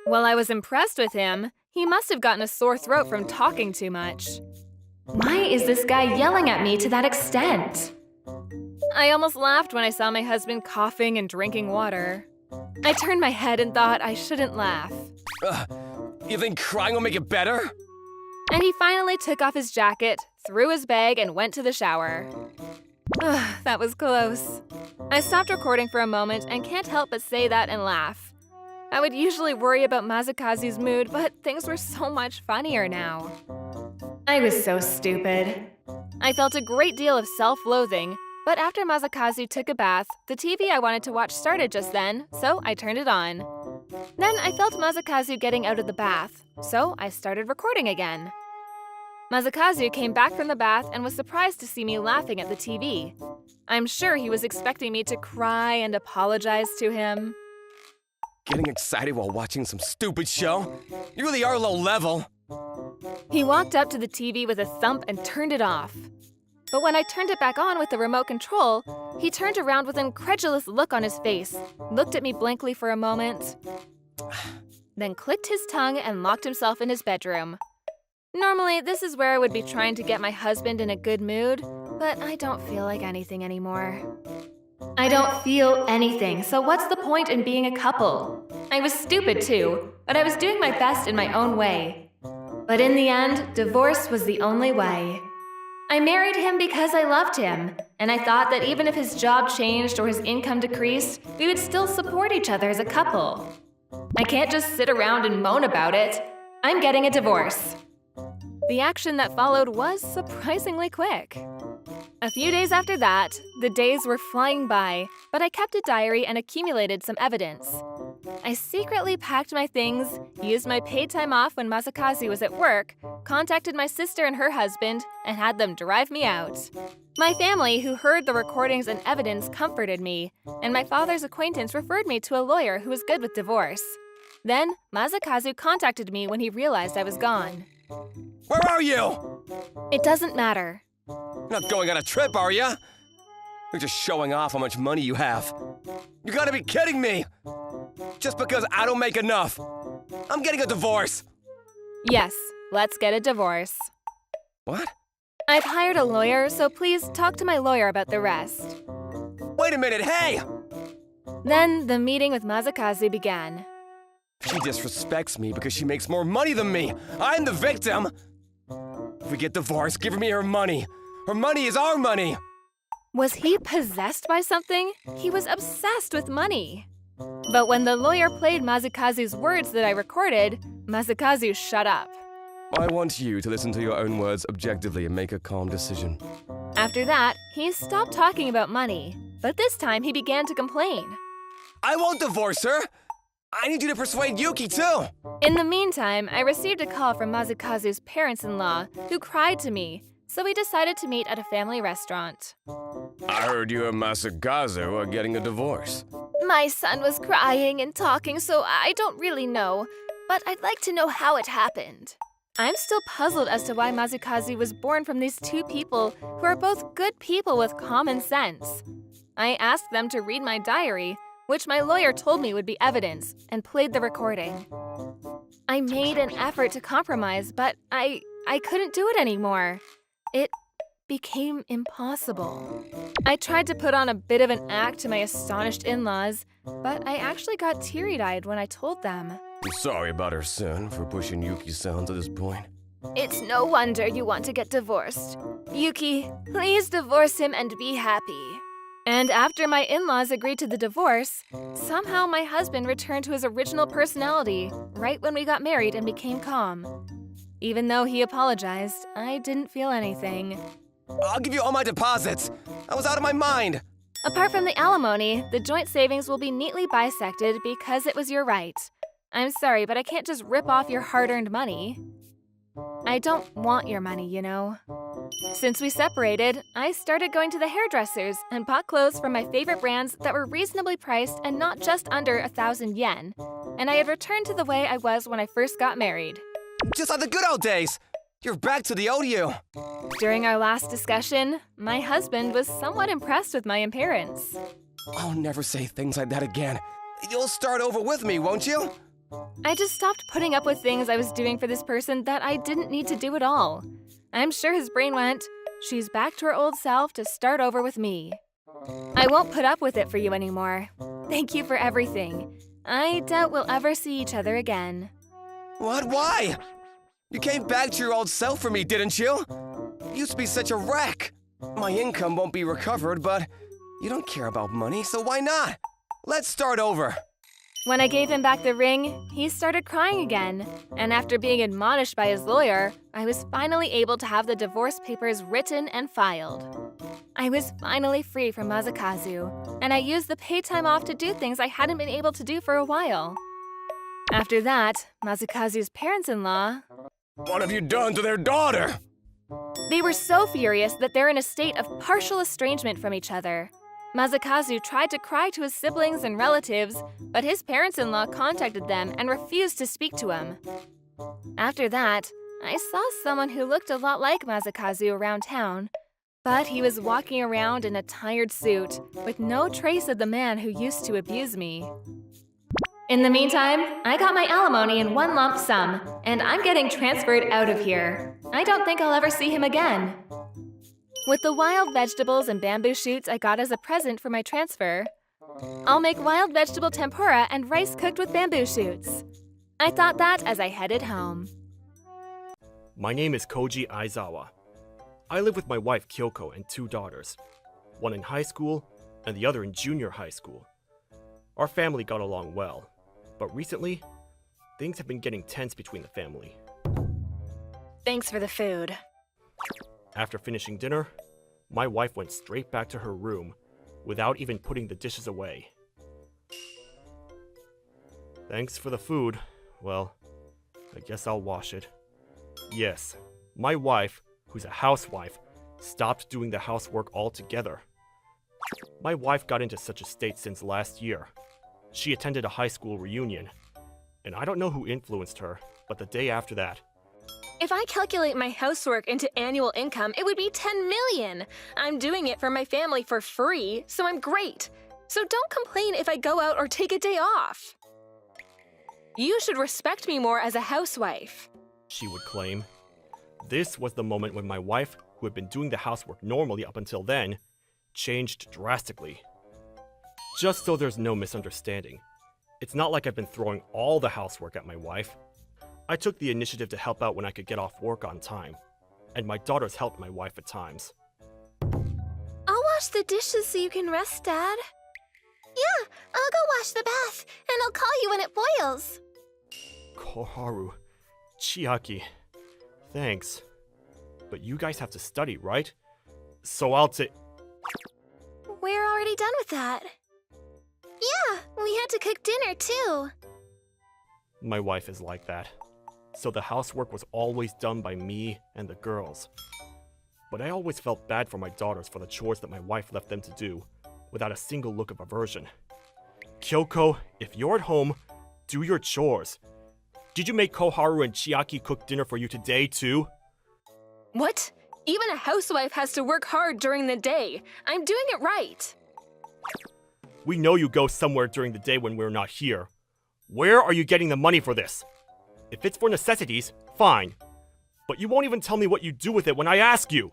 [SPEAKER 1] While I was impressed with him, He must have gotten a sore throat from talking too much. Why is this guy yelling at me to that extent? I almost laughed when I saw my husband coughing and drinking water. I turned my head and thought I shouldn't laugh.
[SPEAKER 2] You think crying will make it better?
[SPEAKER 1] And he finally took off his jacket, threw his bag, and went to the shower. That was close. I stopped recording for a moment and can't help but say that and laugh. I would usually worry about Masakazu's mood, but things were so much funnier now. I was so stupid. I felt a great deal of self-loathing, but after Masakazu took a bath, the TV I wanted to watch started just then, so I turned it on. Then I felt Masakazu getting out of the bath, so I started recording again. Masakazu came back from the bath and was surprised to see me laughing at the TV. I'm sure he was expecting me to cry and apologize to him.
[SPEAKER 2] Getting excited while watching some stupid show? You really are low level.
[SPEAKER 1] He walked up to the TV with a thump and turned it off. But when I turned it back on with the remote control, he turned around with an incredulous look on his face, looked at me blankly for a moment, then clicked his tongue and locked himself in his bedroom. Normally, this is where I would be trying to get my husband in a good mood, but I don't feel like anything anymore. I don't feel anything, so what's the point in being a couple? I was stupid too, but I was doing my best in my own way. But in the end, divorce was the only way. I married him because I loved him, and I thought that even if his job changed or his income decreased, we would still support each other as a couple. I can't just sit around and moan about it. I'm getting a divorce. The action that followed was surprisingly quick. A few days after that, the days were flying by, but I kept a diary and accumulated some evidence. I secretly packed my things, used my paid time off when Masakazu was at work, contacted my sister and her husband, and had them drive me out. My family, who heard the recordings and evidence, comforted me, and my father's acquaintance referred me to a lawyer who was good with divorce. Then, Masakazu contacted me when he realized I was gone.
[SPEAKER 2] Where are you?
[SPEAKER 1] It doesn't matter.
[SPEAKER 2] You're not going on a trip, are you? You're just showing off how much money you have. You gotta be kidding me! Just because I don't make enough. I'm getting a divorce.
[SPEAKER 1] Yes, let's get a divorce.
[SPEAKER 2] What?
[SPEAKER 1] I've hired a lawyer, so please talk to my lawyer about the rest.
[SPEAKER 2] Wait a minute, hey!
[SPEAKER 1] Then the meeting with Masakazu began.
[SPEAKER 2] She disrespects me because she makes more money than me. I'm the victim. If we get divorced, give me her money. Her money is our money.
[SPEAKER 1] Was he possessed by something? He was obsessed with money. But when the lawyer played Masakazu's words that I recorded, Masakazu shut up.
[SPEAKER 2] I want you to listen to your own words objectively and make a calm decision.
[SPEAKER 1] After that, he stopped talking about money, but this time he began to complain.
[SPEAKER 2] I won't divorce her. I need you to persuade Yuki too.
[SPEAKER 1] In the meantime, I received a call from Masakazu's parents-in-law, who cried to me, so we decided to meet at a family restaurant.
[SPEAKER 2] I heard you and Masakazu are getting a divorce.
[SPEAKER 1] My son was crying and talking, so I don't really know, but I'd like to know how it happened. I'm still puzzled as to why Masakazu was born from these two people who are both good people with common sense. I asked them to read my diary, which my lawyer told me would be evidence, and played the recording. I made an effort to compromise, but I couldn't do it anymore. It became impossible. I tried to put on a bit of an act to my astonished in-laws, but I actually got teary-eyed when I told them.
[SPEAKER 2] I'm sorry about her son for pushing Yuki-san to this point.
[SPEAKER 1] It's no wonder you want to get divorced. Yuki, please divorce him and be happy. And after my in-laws agreed to the divorce, somehow my husband returned to his original personality right when we got married and became calm. Even though he apologized, I didn't feel anything.
[SPEAKER 2] I'll give you all my deposits. I was out of my mind.
[SPEAKER 1] Apart from the alimony, the joint savings will be neatly bisected because it was your right. I'm sorry, but I can't just rip off your hard-earned money. I don't want your money, you know. Since we separated, I started going to the hairdressers and bought clothes from my favorite brands that were reasonably priced and not just under 1,000 yen. And I had returned to the way I was when I first got married.
[SPEAKER 2] Just like the good old days. You're back to the old you.
[SPEAKER 1] During our last discussion, my husband was somewhat impressed with my appearance.
[SPEAKER 2] I'll never say things like that again. You'll start over with me, won't you?
[SPEAKER 1] I just stopped putting up with things I was doing for this person that I didn't need to do at all. I'm sure his brain went, she's back to her old self to start over with me. I won't put up with it for you anymore. Thank you for everything. I doubt we'll ever see each other again.
[SPEAKER 2] What? Why? You came back to your old self for me, didn't you? You used to be such a wreck. My income won't be recovered, but you don't care about money, so why not? Let's start over.
[SPEAKER 1] When I gave him back the ring, he started crying again. And after being admonished by his lawyer, I was finally able to have the divorce papers written and filed. I was finally free from Masakazu, and I used the paid time off to do things I hadn't been able to do for a while. After that, Masakazu's parents-in-law...
[SPEAKER 2] What have you done to their daughter?
[SPEAKER 1] They were so furious that they're in a state of partial estrangement from each other. Masakazu tried to cry to his siblings and relatives, but his parents-in-law contacted them and refused to speak to him. After that, I saw someone who looked a lot like Masakazu around town, but he was walking around in a tired suit with no trace of the man who used to abuse me. In the meantime, I got my alimony in one lump sum, and I'm getting transferred out of here. I don't think I'll ever see him again. With the wild vegetables and bamboo shoots I got as a present for my transfer, I'll make wild vegetable tempura and rice cooked with bamboo shoots. I thought that as I headed home.
[SPEAKER 3] My name is Koji Aizawa. I live with my wife Kyoko and 2 daughters, one in high school and the other in junior high school. Our family got along well, but recently, things have been getting tense between the family.
[SPEAKER 1] Thanks for the food.
[SPEAKER 3] After finishing dinner, my wife went straight back to her room without even putting the dishes away. Thanks for the food. Well, I guess I'll wash it. Yes, my wife, who's a housewife, stopped doing the housework altogether. My wife got into such a state since last year. She attended a high school reunion, and I don't know who influenced her, but the day after that,
[SPEAKER 1] If I calculate my housework into annual income, it would be 10 million. I'm doing it for my family for free, so I'm great. So don't complain if I go out or take a day off. You should respect me more as a housewife.
[SPEAKER 3] she would claim. This was the moment when my wife, who had been doing the housework normally up until then, changed drastically. Just so there's no misunderstanding, it's not like I've been throwing all the housework at my wife. I took the initiative to help out when I could get off work on time, and my daughters helped my wife at times.
[SPEAKER 1] I'll wash the dishes so you can rest, Dad.
[SPEAKER 4] Yeah, I'll go wash the bath, and I'll call you when it boils.
[SPEAKER 3] Koharu, Chiaki, thanks. But you guys have to study, right? So I'll take...
[SPEAKER 4] We're already done with that. Yeah, we had to cook dinner too.
[SPEAKER 3] My wife is like that. So the housework was always done by me and the girls. But I always felt bad for my daughters for the chores that my wife left them to do, without a single look of aversion. Kyoko, if you're at home, do your chores. Did you make Koharu and Chiaki cook dinner for you today too?
[SPEAKER 1] What? Even a housewife has to work hard during the day. I'm doing it right.
[SPEAKER 3] We know you go somewhere during the day when we're not here. Where are you getting the money for this? If it's for necessities, fine. But you won't even tell me what you do with it when I ask you.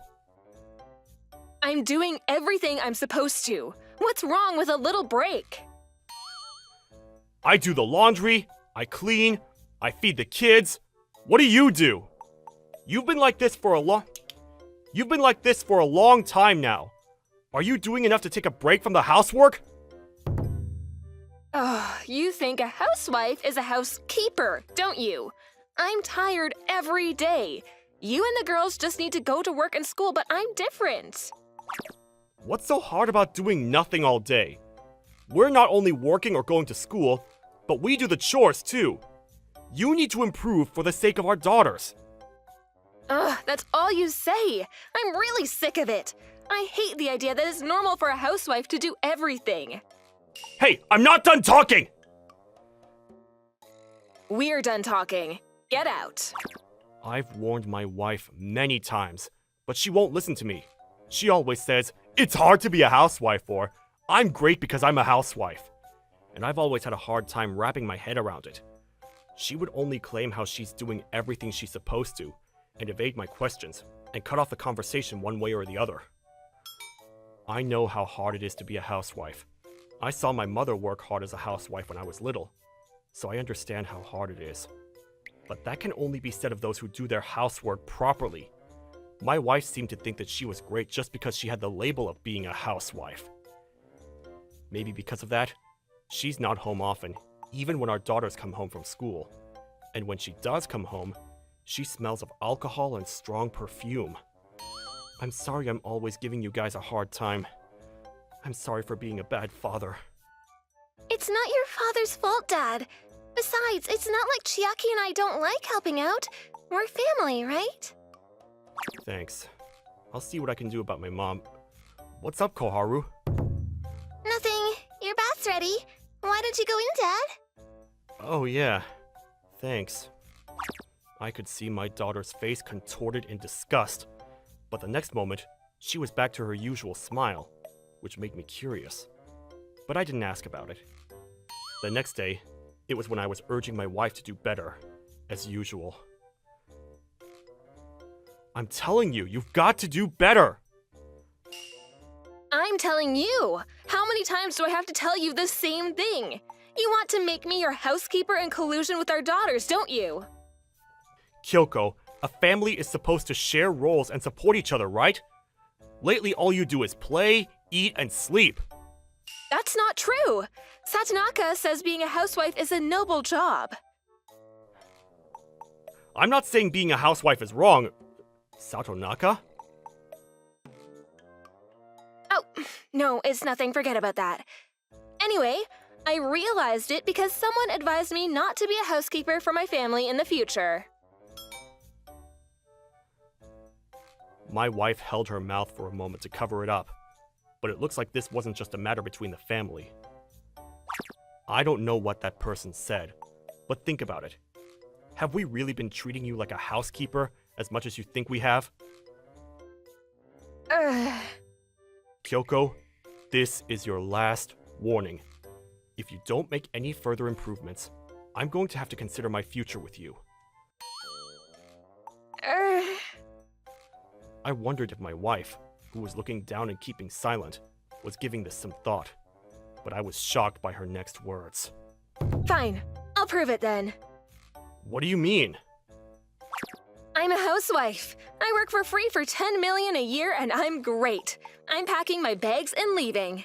[SPEAKER 1] I'm doing everything I'm supposed to. What's wrong with a little break?
[SPEAKER 3] I do the laundry, I clean, I feed the kids. What do you do? You've been like this for a long time now. Are you doing enough to take a break from the housework?
[SPEAKER 1] Oh, you think a housewife is a housekeeper, don't you? I'm tired every day. You and the girls just need to go to work and school, but I'm different.
[SPEAKER 3] What's so hard about doing nothing all day? We're not only working or going to school, but we do the chores too. You need to improve for the sake of our daughters.
[SPEAKER 1] Ugh, that's all you say. I'm really sick of it. I hate the idea that it's normal for a housewife to do everything.
[SPEAKER 3] Hey, I'm not done talking!
[SPEAKER 1] We're done talking. Get out.
[SPEAKER 3] I've warned my wife many times, but she won't listen to me. She always says, it's hard to be a housewife, or I'm great because I'm a housewife. And I've always had a hard time wrapping my head around it. She would only claim how she's doing everything she's supposed to, and evade my questions, and cut off the conversation one way or the other. I know how hard it is to be a housewife. I saw my mother work hard as a housewife when I was little, so I understand how hard it is. But that can only be said of those who do their housework properly. My wife seemed to think that she was great just because she had the label of being a housewife. Maybe because of that, she's not home often, even when our daughters come home from school. And when she does come home, she smells of alcohol and strong perfume. I'm sorry I'm always giving you guys a hard time. I'm sorry for being a bad father.
[SPEAKER 4] It's not your father's fault, Dad. Besides, it's not like Chiaki and I don't like helping out. We're family, right?
[SPEAKER 3] Thanks. I'll see what I can do about my mom. What's up, Koharu?
[SPEAKER 4] Nothing. Your bath's ready. Why don't you go in, Dad?
[SPEAKER 3] Oh yeah. Thanks. I could see my daughter's face contorted in disgust, but the next moment, she was back to her usual smile, which made me curious. But I didn't ask about it. The next day, it was when I was urging my wife to do better, as usual. I'm telling you, you've got to do better!
[SPEAKER 1] I'm telling you! How many times do I have to tell you the same thing? You want to make me your housekeeper in collusion with our daughters, don't you?
[SPEAKER 3] Kyoko, a family is supposed to share roles and support each other, right? Lately, all you do is play, eat, and sleep.
[SPEAKER 1] That's not true! Satonaka says being a housewife is a noble job.
[SPEAKER 3] I'm not saying being a housewife is wrong. Satonaka?
[SPEAKER 1] Oh, no, it's nothing. Forget about that. Anyway, I realized it because someone advised me not to be a housekeeper for my family in the future.
[SPEAKER 3] My wife held her mouth for a moment to cover it up, but it looks like this wasn't just a matter between the family. I don't know what that person said, but think about it. Have we really been treating you like a housekeeper as much as you think we have? Kyoko, this is your last warning. If you don't make any further improvements, I'm going to have to consider my future with you. I wondered if my wife, who was looking down and keeping silent, was giving this some thought, but I was shocked by her next words.
[SPEAKER 1] Fine, I'll prove it then.
[SPEAKER 3] What do you mean?
[SPEAKER 1] I'm a housewife. I work for free for 10 million a year and I'm great. I'm packing my bags and leaving.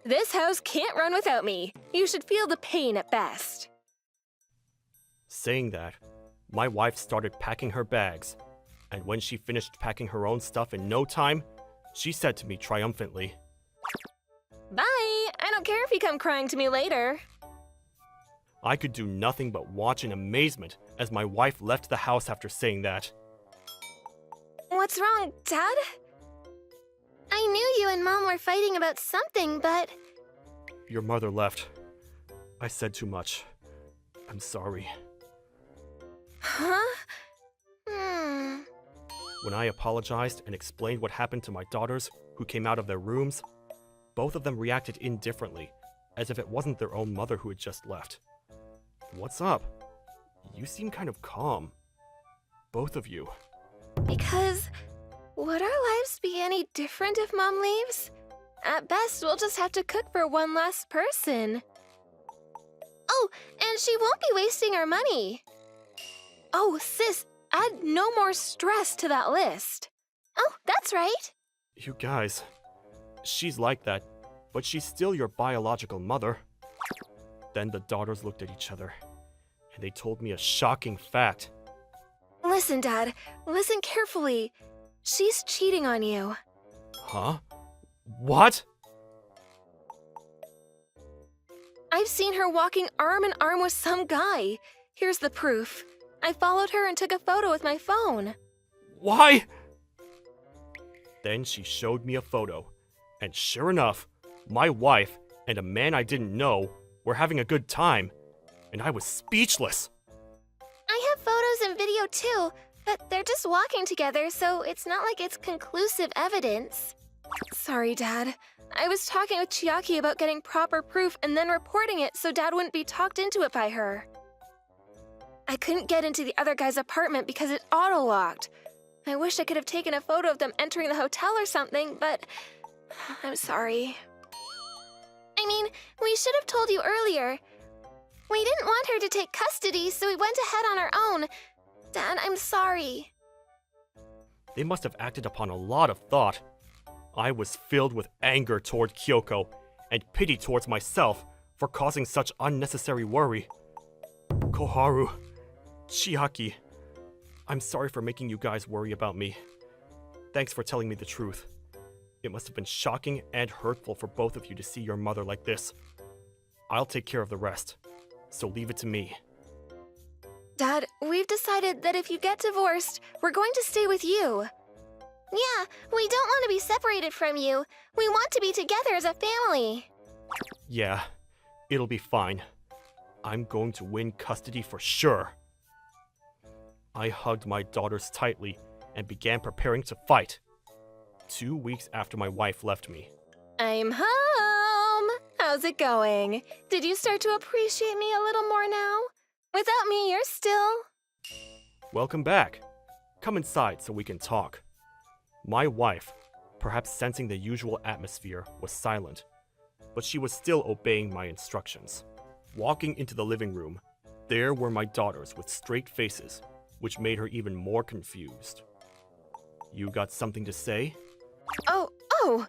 [SPEAKER 1] This house can't run without me. You should feel the pain at best.
[SPEAKER 3] Saying that, my wife started packing her bags, and when she finished packing her own stuff in no time, she said to me triumphantly,
[SPEAKER 1] Bye! I don't care if you come crying to me later.
[SPEAKER 3] I could do nothing but watch in amazement as my wife left the house after saying that.
[SPEAKER 4] What's wrong, Dad? I knew you and Mom were fighting about something, but...
[SPEAKER 3] Your mother left. I said too much. I'm sorry.
[SPEAKER 4] Huh?
[SPEAKER 3] When I apologized and explained what happened to my daughters, who came out of their rooms, both of them reacted indifferently, as if it wasn't their own mother who had just left. What's up? You seem kind of calm. Both of you.
[SPEAKER 4] Because... would our lives be any different if Mom leaves?
[SPEAKER 1] At best, we'll just have to cook for one less person.
[SPEAKER 4] Oh, and she won't be wasting our money.
[SPEAKER 1] Oh, sis, add no more stress to that list.
[SPEAKER 4] Oh, that's right.
[SPEAKER 3] You guys, she's like that, but she's still your biological mother. Then the daughters looked at each other, and they told me a shocking fact.
[SPEAKER 1] Listen, Dad, listen carefully. She's cheating on you.
[SPEAKER 3] Huh? What?
[SPEAKER 1] I've seen her walking arm in arm with some guy. Here's the proof. I followed her and took a photo with my phone.
[SPEAKER 3] Why? Then she showed me a photo, and sure enough, my wife and a man I didn't know were having a good time, and I was speechless.
[SPEAKER 4] I have photos and video too, but they're just walking together, so it's not like it's conclusive evidence.
[SPEAKER 1] Sorry, Dad. I was talking with Chiaki about getting proper proof and then reporting it so Dad wouldn't be talked into it by her.
[SPEAKER 4] I couldn't get into the other guy's apartment because it auto-locked. I wish I could have taken a photo of them entering the hotel or something, but I'm sorry. I mean, we should have told you earlier. We didn't want her to take custody, so we went ahead on our own. Dad, I'm sorry.
[SPEAKER 3] They must have acted upon a lot of thought. I was filled with anger toward Kyoko and pity towards myself for causing such unnecessary worry. Koharu, Chiaki, I'm sorry for making you guys worry about me. Thanks for telling me the truth. It must have been shocking and hurtful for both of you to see your mother like this. I'll take care of the rest, so leave it to me.
[SPEAKER 4] Dad, we've decided that if you get divorced, we're going to stay with you. Yeah, we don't want to be separated from you. We want to be together as a family.
[SPEAKER 3] Yeah, it'll be fine. I'm going to win custody for sure. I hugged my daughters tightly and began preparing to fight. 2 weeks after my wife left me.
[SPEAKER 4] I'm home. How's it going? Did you start to appreciate me a little more now? Without me, you're still...
[SPEAKER 3] Welcome back. Come inside so we can talk. My wife, perhaps sensing the usual atmosphere, was silent, but she was still obeying my instructions. Walking into the living room, there were my daughters with straight faces, which made her even more confused. You got something to say?
[SPEAKER 4] Oh,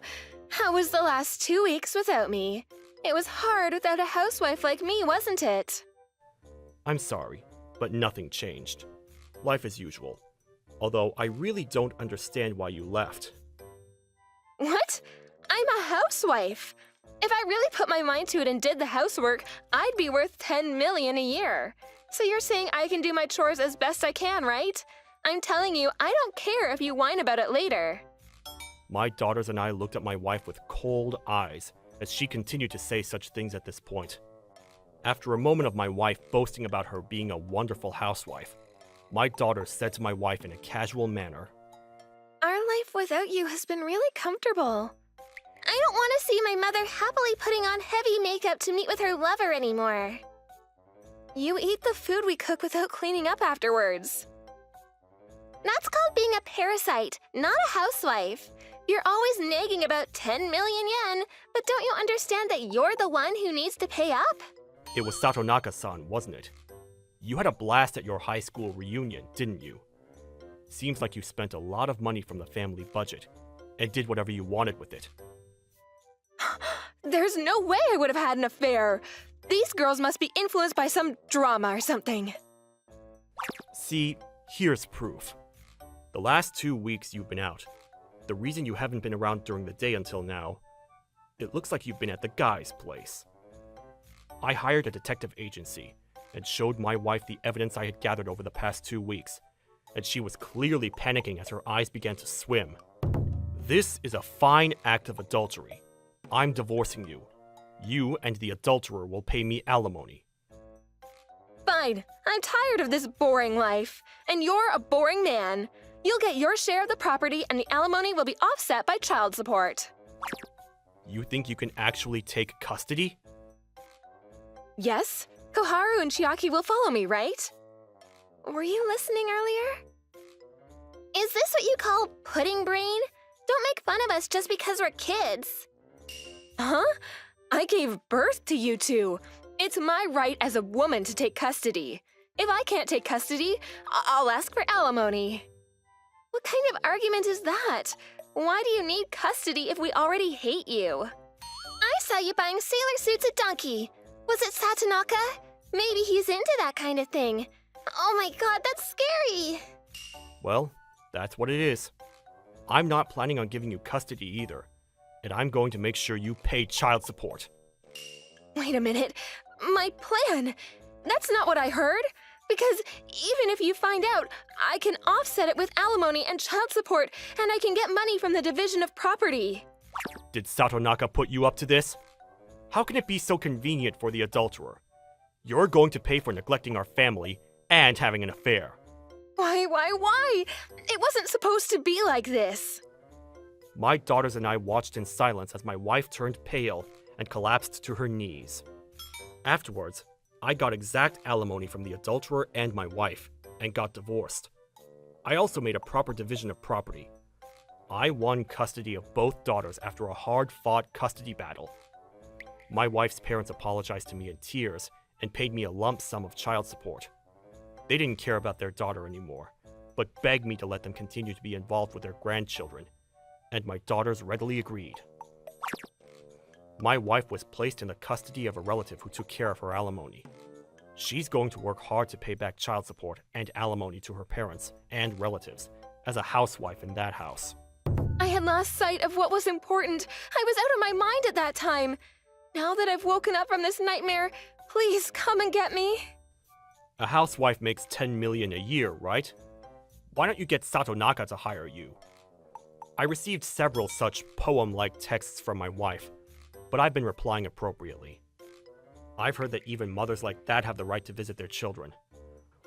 [SPEAKER 4] how was the last 2 weeks without me? It was hard without a housewife like me, wasn't it?
[SPEAKER 3] I'm sorry, but nothing changed. Life as usual. Although I really don't understand why you left.
[SPEAKER 4] What? I'm a housewife. If I really put my mind to it and did the housework, I'd be worth 10 million a year. So you're saying I can do my chores as best I can, right? I'm telling you, I don't care if you whine about it later.
[SPEAKER 3] My daughters and I looked at my wife with cold eyes as she continued to say such things at this point. After a moment of my wife boasting about her being a wonderful housewife, my daughter said to my wife in a casual manner,
[SPEAKER 4] Our life without you has been really comfortable. I don't want to see my mother happily putting on heavy makeup to meet with her lover anymore. You eat the food we cook without cleaning up afterwards. That's called being a parasite, not a housewife. You're always nagging about 10 million yen, but don't you understand that you're the one who needs to pay up?
[SPEAKER 3] It was Satonaka-san, wasn't it? You had a blast at your high school reunion, didn't you? Seems like you spent a lot of money from the family budget, and did whatever you wanted with it.
[SPEAKER 4] There's no way I would have had an affair. These girls must be influenced by some drama or something.
[SPEAKER 3] See, here's proof. The last 2 weeks you've been out, the reason you haven't been around during the day until now, it looks like you've been at the guy's place. I hired a detective agency and showed my wife the evidence I had gathered over the past 2 weeks, and she was clearly panicking as her eyes began to swim. This is a fine act of adultery. I'm divorcing you. You and the adulterer will pay me alimony.
[SPEAKER 4] Fine. I'm tired of this boring life. And you're a boring man. You'll get your share of the property and the alimony will be offset by child support.
[SPEAKER 3] You think you can actually take custody?
[SPEAKER 4] Yes. Koharu and Chiaki will follow me, right? Were you listening earlier? Is this what you call pudding brain? Don't make fun of us just because we're kids. Huh? I gave birth to you two. It's my right as a woman to take custody. If I can't take custody, I'll ask for alimony. What kind of argument is that? Why do you need custody if we already hate you? I saw you buying sailor suits at Donkey. Was it Satonaka? Maybe he's into that kind of thing. Oh my god, that's scary!
[SPEAKER 3] Well, that's what it is. I'm not planning on giving you custody either, and I'm going to make sure you pay child support.
[SPEAKER 4] Wait a minute. My plan? That's not what I heard. Because even if you find out, I can offset it with alimony and child support, and I can get money from the division of property.
[SPEAKER 3] Did Satonaka put you up to this? How can it be so convenient for the adulterer? You're going to pay for neglecting our family and having an affair.
[SPEAKER 4] Why? It wasn't supposed to be like this.
[SPEAKER 3] My daughters and I watched in silence as my wife turned pale and collapsed to her knees. Afterwards, I got exact alimony from the adulterer and my wife, and got divorced. I also made a proper division of property. I won custody of both daughters after a hard-fought custody battle. My wife's parents apologized to me in tears and paid me a lump sum of child support. They didn't care about their daughter anymore, but begged me to let them continue to be involved with their grandchildren, and my daughters readily agreed. My wife was placed in the custody of a relative who took care of her alimony. She's going to work hard to pay back child support and alimony to her parents and relatives as a housewife in that house.
[SPEAKER 4] I had lost sight of what was important. I was out of my mind at that time. Now that I've woken up from this nightmare, please come and get me.
[SPEAKER 3] A housewife makes 10 million a year, right? Why don't you get Satonaka to hire you? I received several such poem-like texts from my wife, but I've been replying appropriately. I've heard that even mothers like that have the right to visit their children.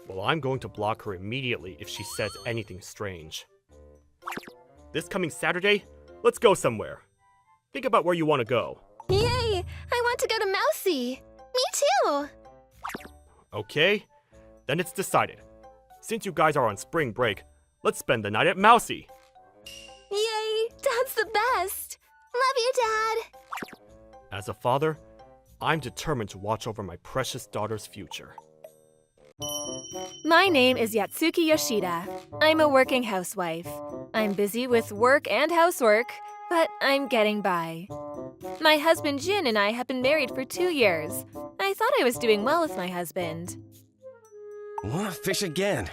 [SPEAKER 3] Well, I'm going to block her immediately if she says anything strange. This coming Saturday, let's go somewhere. Think about where you want to go.
[SPEAKER 4] Yay! I want to go to Mousy. Me too!
[SPEAKER 3] Okay, then it's decided. Since you guys are on spring break, let's spend the night at Mousy.
[SPEAKER 4] Yay! Dad's the best! Love you, Dad!
[SPEAKER 3] As a father, I'm determined to watch over my precious daughter's future.
[SPEAKER 1] My name is Yatsuki Yoshida. I'm a working housewife. I'm busy with work and housework, but I'm getting by. My husband Jin and I have been married for 2 years. I thought I was doing well with my husband.
[SPEAKER 2] What? Fish again?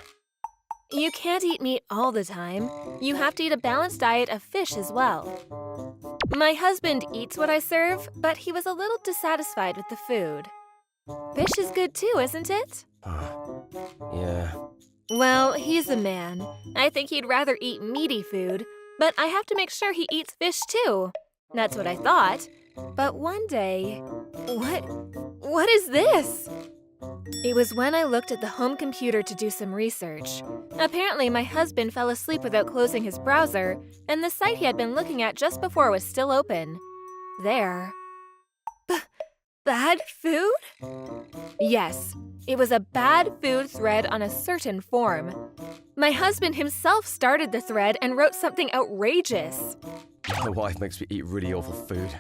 [SPEAKER 1] You can't eat meat all the time. You have to eat a balanced diet of fish as well. My husband eats what I serve, but he was a little dissatisfied with the food. Fish is good too, isn't it?
[SPEAKER 2] Yeah.
[SPEAKER 1] Well, he's a man. I think he'd rather eat meaty food, but I have to make sure he eats fish too. That's what I thought. But one day... What is this? It was when I looked at the home computer to do some research. Apparently, my husband fell asleep without closing his browser, and the site he had been looking at just before was still open. There. Bad food? Yes, it was a bad food thread on a certain forum. My husband himself started the thread and wrote something outrageous.
[SPEAKER 2] My wife makes me eat really awful food.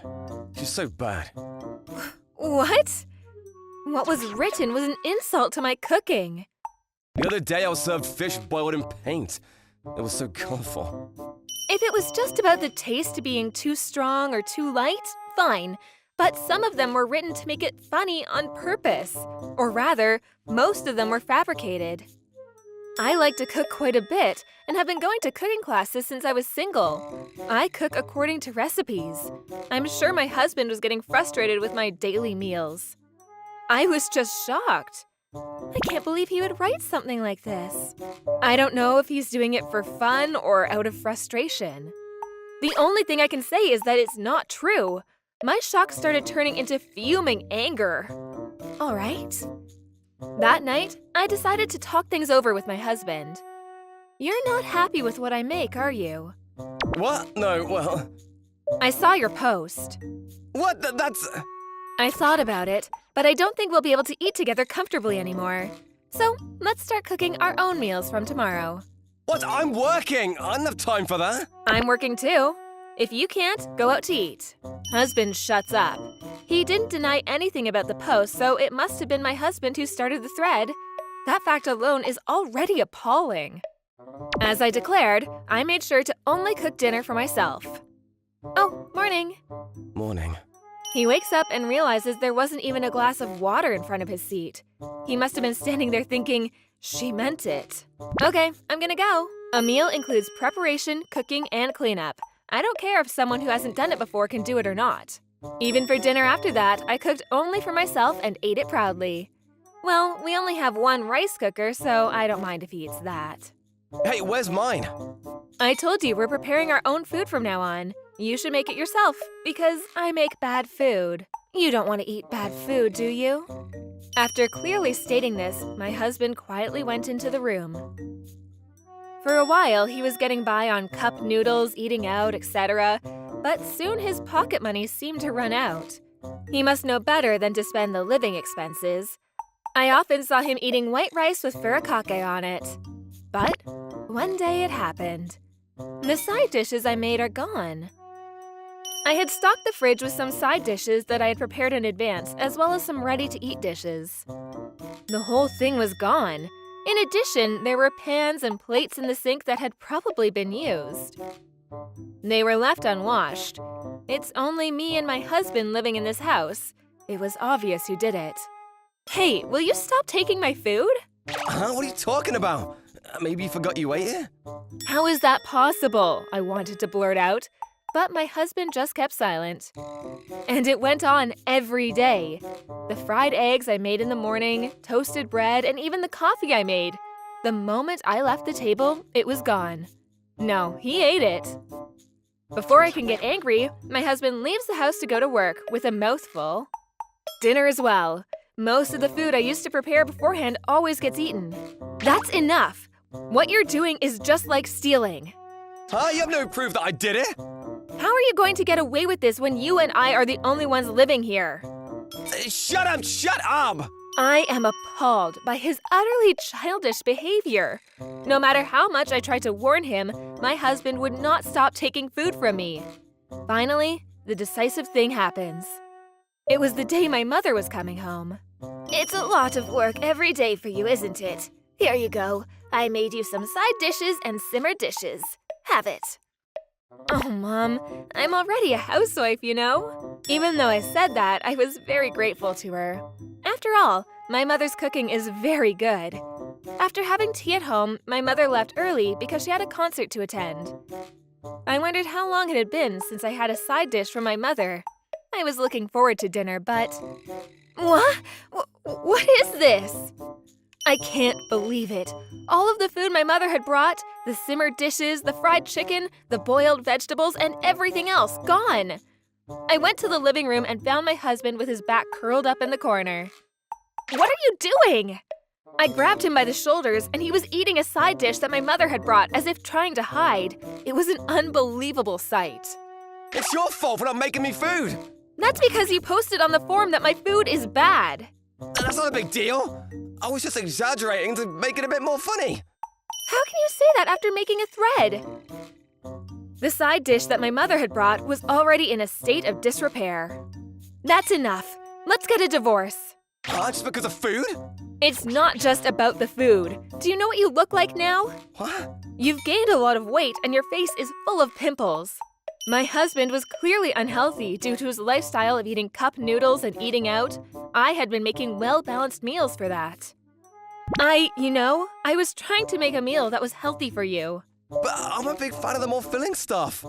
[SPEAKER 2] She's so bad.
[SPEAKER 1] What? What was written was an insult to my cooking.
[SPEAKER 2] The other day I was served fish boiled in paint. It was so colorful.
[SPEAKER 1] If it was just about the taste being too strong or too light, fine. But some of them were written to make it funny on purpose. Or rather, most of them were fabricated. I like to cook quite a bit and have been going to cooking classes since I was single. I cook according to recipes. I'm sure my husband was getting frustrated with my daily meals. I was just shocked. I can't believe he would write something like this. I don't know if he's doing it for fun or out of frustration. The only thing I can say is that it's not true. My shock started turning into fuming anger. All right. That night, I decided to talk things over with my husband. You're not happy with what I make, are you?
[SPEAKER 2] What? No, well...
[SPEAKER 1] I saw your post.
[SPEAKER 2] What? That's...
[SPEAKER 1] I thought about it, but I don't think we'll be able to eat together comfortably anymore. So, let's start cooking our own meals from tomorrow.
[SPEAKER 2] What? I'm working! I don't have time for that!
[SPEAKER 1] I'm working too. If you can't, go out to eat. Husband shuts up. He didn't deny anything about the post, so it must have been my husband who started the thread. That fact alone is already appalling. As I declared, I made sure to only cook dinner for myself. Oh, morning.
[SPEAKER 2] Morning.
[SPEAKER 1] He wakes up and realizes there wasn't even a glass of water in front of his seat. He must have been standing there thinking, she meant it. Okay, I'm gonna go. A meal includes preparation, cooking, and cleanup. I don't care if someone who hasn't done it before can do it or not. Even for dinner after that, I cooked only for myself and ate it proudly. Well, we only have one rice cooker, so I don't mind if he eats that.
[SPEAKER 2] Hey, where's mine?
[SPEAKER 1] I told you we're preparing our own food from now on. You should make it yourself, because I make bad food. You don't want to eat bad food, do you? After clearly stating this, my husband quietly went into the room. For a while, he was getting by on cup noodles, eating out, etc., but soon his pocket money seemed to run out. He must know better than to spend the living expenses. I often saw him eating white rice with furikake on it. But one day it happened. The side dishes I made are gone. I had stocked the fridge with some side dishes that I had prepared in advance, as well as some ready-to-eat dishes. The whole thing was gone. In addition, there were pans and plates in the sink that had probably been used. They were left unwashed. It's only me and my husband living in this house. It was obvious who did it. Hey, will you stop taking my food?
[SPEAKER 2] Huh? What are you talking about? Maybe you forgot you ate it?
[SPEAKER 1] How is that possible? I wanted to blurt out, but my husband just kept silent. And it went on every day. The fried eggs I made in the morning, toasted bread, and even the coffee I made. The moment I left the table, it was gone. No, he ate it. Before I can get angry, my husband leaves the house to go to work with a mouthful. Dinner as well. Most of the food I used to prepare beforehand always gets eaten. That's enough. What you're doing is just like stealing.
[SPEAKER 2] Huh? You have no proof that I did it?
[SPEAKER 1] How are you going to get away with this when you and I are the only ones living here?
[SPEAKER 2] Shut up! Shut up!
[SPEAKER 1] I am appalled by his utterly childish behavior. No matter how much I tried to warn him, my husband would not stop taking food from me. Finally, the decisive thing happens. It was the day my mother was coming home. It's a lot of work every day for you, isn't it? Here you go. I made you some side dishes and simmer dishes. Have it. Oh, Mom, I'm already a housewife, you know? Even though I said that, I was very grateful to her. After all, my mother's cooking is very good. After having tea at home, my mother left early because she had a concert to attend. I wondered how long it had been since I had a side dish from my mother. I was looking forward to dinner, but… What? What is this? I can't believe it. All of the food my mother had brought, the simmered dishes, the fried chicken, the boiled vegetables, and everything else, gone. I went to the living room and found my husband with his back curled up in the corner. What are you doing? I grabbed him by the shoulders, and he was eating a side dish that my mother had brought, as if trying to hide. It was an unbelievable sight.
[SPEAKER 2] It's your fault for not making me food!
[SPEAKER 1] That's because you posted on the forum that my food is bad.
[SPEAKER 2] That's not a big deal. I was just exaggerating to make it a bit more funny.
[SPEAKER 1] How can you say that after making a thread? The side dish that my mother had brought was already in a state of disrepair. That's enough. Let's get a divorce.
[SPEAKER 2] Huh? Just because of food?
[SPEAKER 1] It's not just about the food. Do you know what you look like now?
[SPEAKER 2] What?
[SPEAKER 1] You've gained a lot of weight and your face is full of pimples. My husband was clearly unhealthy due to his lifestyle of eating cup noodles and eating out. I had been making well-balanced meals for that. I was trying to make a meal that was healthy for you.
[SPEAKER 2] But I'm a big fan of the more filling stuff.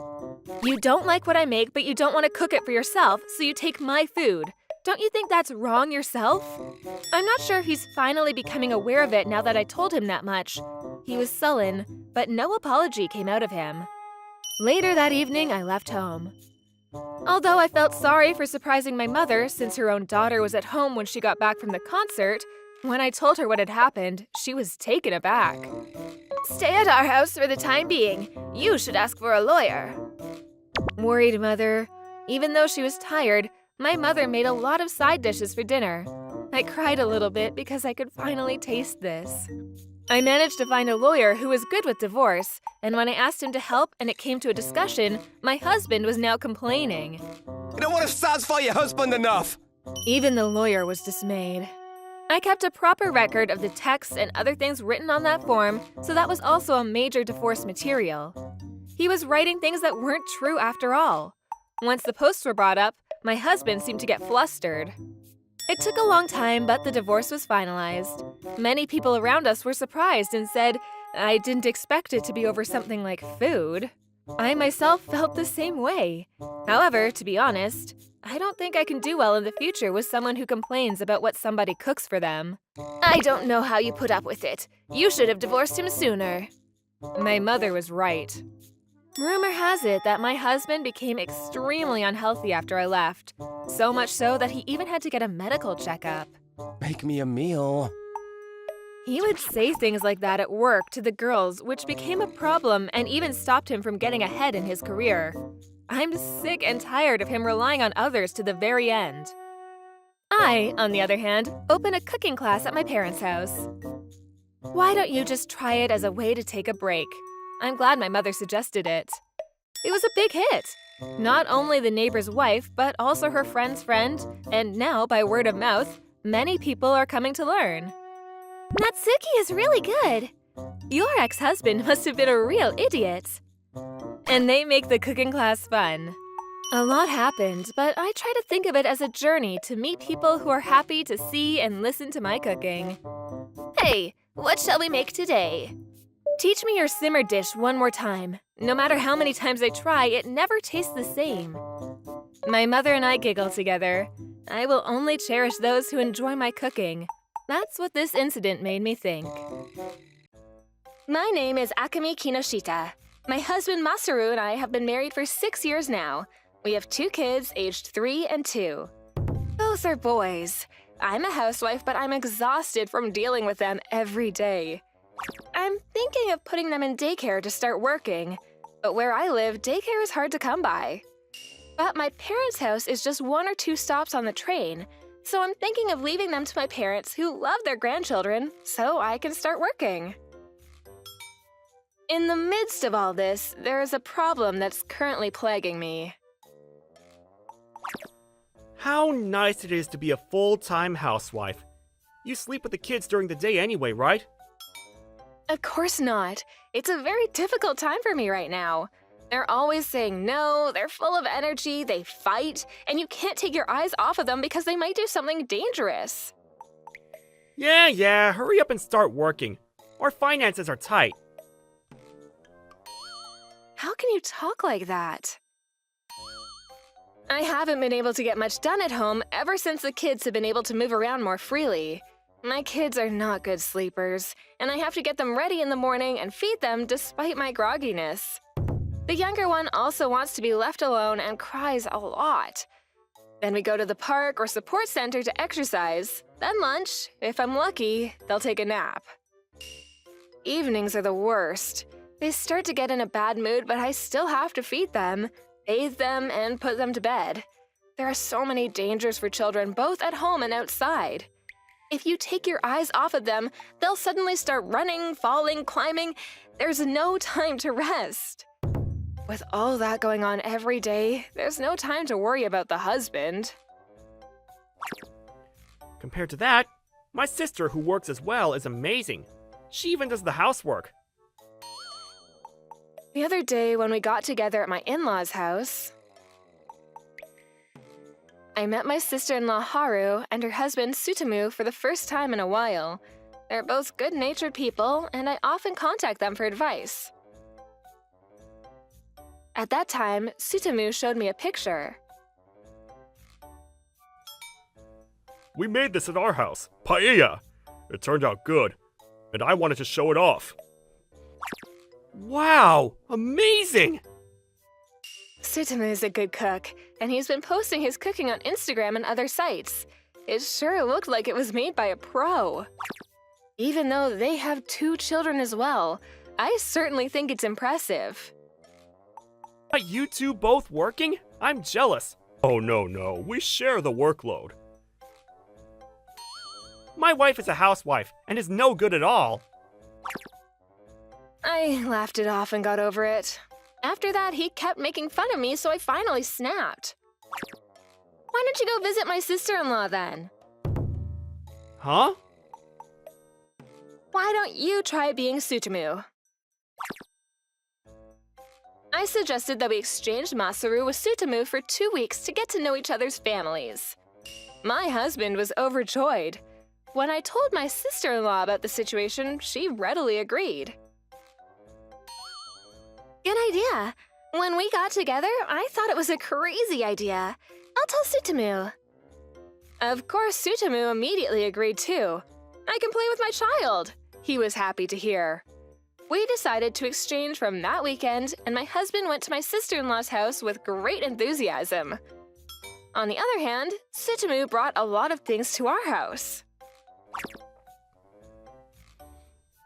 [SPEAKER 1] You don't like what I make, but you don't want to cook it for yourself, so you take my food. Don't you think that's wrong yourself? I'm not sure if he's finally becoming aware of it now that I told him that much. He was sullen, but no apology came out of him. Later that evening, I left home. Although I felt sorry for surprising my mother since her own daughter was at home when she got back from the concert, when I told her what had happened, she was taken aback. Stay at our house for the time being. You should ask for a lawyer. Worried mother. Even though she was tired, my mother made a lot of side dishes for dinner. I cried a little bit because I could finally taste this. I managed to find a lawyer who was good with divorce, and when I asked him to help and it came to a discussion, my husband was now complaining.
[SPEAKER 2] You don't want to satisfy your husband enough!
[SPEAKER 1] Even the lawyer was dismayed. I kept a proper record of the texts and other things written on that form, so that was also a major divorce material. He was writing things that weren't true after all. Once the posts were brought up, my husband seemed to get flustered. It took a long time, but the divorce was finalized. Many people around us were surprised and said, I didn't expect it to be over something like food. I myself felt the same way. However, to be honest, I don't think I can do well in the future with someone who complains about what somebody cooks for them. I don't know how you put up with it. You should have divorced him sooner. My mother was right. Rumor has it that my husband became extremely unhealthy after I left. So much so that he even had to get a medical checkup.
[SPEAKER 2] Make me a meal.
[SPEAKER 1] He would say things like that at work to the girls, which became a problem and even stopped him from getting ahead in his career. I'm sick and tired of him relying on others to the very end. I, on the other hand, open a cooking class at my parents' house. Why don't you just try it as a way to take a break? I'm glad my mother suggested it. It was a big hit. Not only the neighbor's wife, but also her friend's friend, and now, by word of mouth, many people are coming to learn.
[SPEAKER 4] Natsuki is really good.
[SPEAKER 1] Your ex-husband must have been a real idiot. And they make the cooking class fun. A lot happened, but I try to think of it as a journey to meet people who are happy to see and listen to my cooking. Hey, what shall we make today? Teach me your simmer dish one more time. No matter how many times I try, it never tastes the same. My mother and I giggle together. I will only cherish those who enjoy my cooking. That's what this incident made me think.
[SPEAKER 4] My name is Akemi Kinoshita. My husband Masaru and I have been married for 6 years now. We have 2 kids, aged 3 and 2. Both are boys. I'm a housewife, but I'm exhausted from dealing with them every day. I'm thinking of putting them in daycare to start working, but where I live, daycare is hard to come by. But my parents' house is just 1 or 2 stops on the train, so I'm thinking of leaving them to my parents who love their grandchildren, so I can start working. In the midst of all this, there is a problem that's currently plaguing me.
[SPEAKER 3] How nice it is to be a full-time housewife. You sleep with the kids during the day anyway, right?
[SPEAKER 4] Of course not. It's a very difficult time for me right now. They're always saying no, they're full of energy, they fight, and you can't take your eyes off of them because they might do something dangerous.
[SPEAKER 3] Yeah, hurry up and start working. Our finances are tight.
[SPEAKER 4] How can you talk like that? I haven't been able to get much done at home ever since the kids have been able to move around more freely. My kids are not good sleepers, and I have to get them ready in the morning and feed them despite my grogginess. The younger one also wants to be left alone and cries a lot. Then we go to the park or support center to exercise, then lunch. If I'm lucky, they'll take a nap. Evenings are the worst. They start to get in a bad mood, but I still have to feed them, bathe them, and put them to bed. There are so many dangers for children, both at home and outside. If you take your eyes off of them, they'll suddenly start running, falling, climbing. There's no time to rest. With all that going on every day, there's no time to worry about the husband.
[SPEAKER 3] Compared to that, my sister, who works as well, is amazing. She even does the housework.
[SPEAKER 4] The other day when we got together at my in-laws' house, I met my sister-in-law Haru and her husband Tsutomu for the first time in a while. They're both good-natured people, and I often contact them for advice. At that time, Tsutomu showed me a picture.
[SPEAKER 3] We made this at our house. Paella! It turned out good, and I wanted to show it off. Wow! Amazing!
[SPEAKER 4] Tsutomu is a good cook, and he's been posting his cooking on Instagram and other sites. It sure looked like it was made by a pro. Even though they have 2 children as well, I certainly think it's impressive.
[SPEAKER 3] Are you two both working? I'm jealous. Oh no, we share the workload. My wife is a housewife and is no good at all.
[SPEAKER 4] I laughed it off and got over it. After that, he kept making fun of me, so I finally snapped. Why don't you go visit my sister-in-law then?
[SPEAKER 3] Huh?
[SPEAKER 4] Why don't you try being Tsutomu? I suggested that we exchanged Masaru with Tsutomu for 2 weeks to get to know each other's families. My husband was overjoyed. When I told my sister-in-law about the situation, she readily agreed. Good idea. When we got together, I thought it was a crazy idea. I'll tell Tsutomu. Of course, Tsutomu immediately agreed too. I can play with my child, he was happy to hear. We decided to exchange from that weekend, and my husband went to my sister-in-law's house with great enthusiasm. On the other hand, Tsutomu brought a lot of things to our house.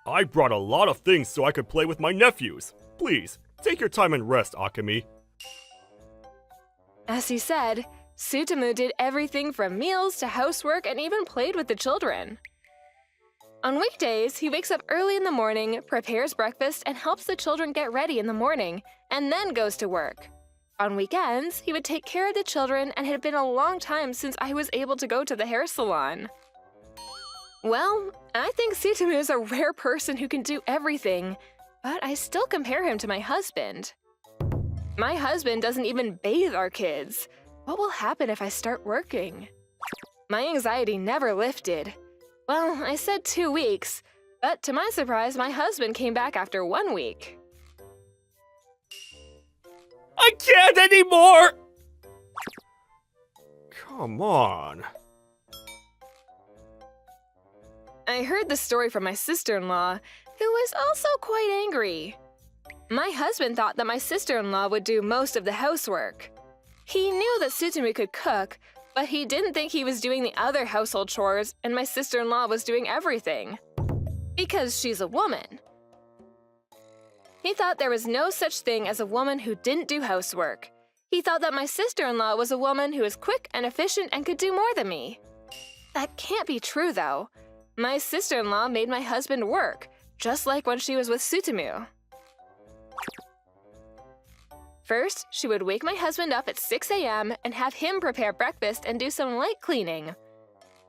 [SPEAKER 3] I brought a lot of things so I could play with my nephews. Please, take your time and rest, Akemi.
[SPEAKER 4] As he said,
[SPEAKER 1] Tsutomu did everything from meals to housework and even played with the children. On weekdays, he wakes up early in the morning, prepares breakfast, and helps the children get ready in the morning, and then goes to work. On weekends, he would take care of the children, and it had been a long time since I was able to go to the hair salon. Well, I think Tsutomu is a rare person who can do everything, but I still compare him to my husband. My husband doesn't even bathe our kids. What will happen if I start working? My anxiety never lifted. Well, I said 2 weeks, but to my surprise, my husband came back after 1 week.
[SPEAKER 3] I can't anymore! Come on.
[SPEAKER 1] I heard the story from my sister-in-law, who was also quite angry. My husband thought that my sister-in-law would do most of the housework. He knew that Tsutomu could cook, but he didn't think he was doing the other household chores and my sister-in-law was doing everything. Because she's a woman. He thought there was no such thing as a woman who didn't do housework. He thought that my sister-in-law was a woman who was quick and efficient and could do more than me. That can't be true, though. My sister-in-law made my husband work, just like when she was with Tsutomu. First, she would wake my husband up at 6 a.m. and have him prepare breakfast and do some light cleaning.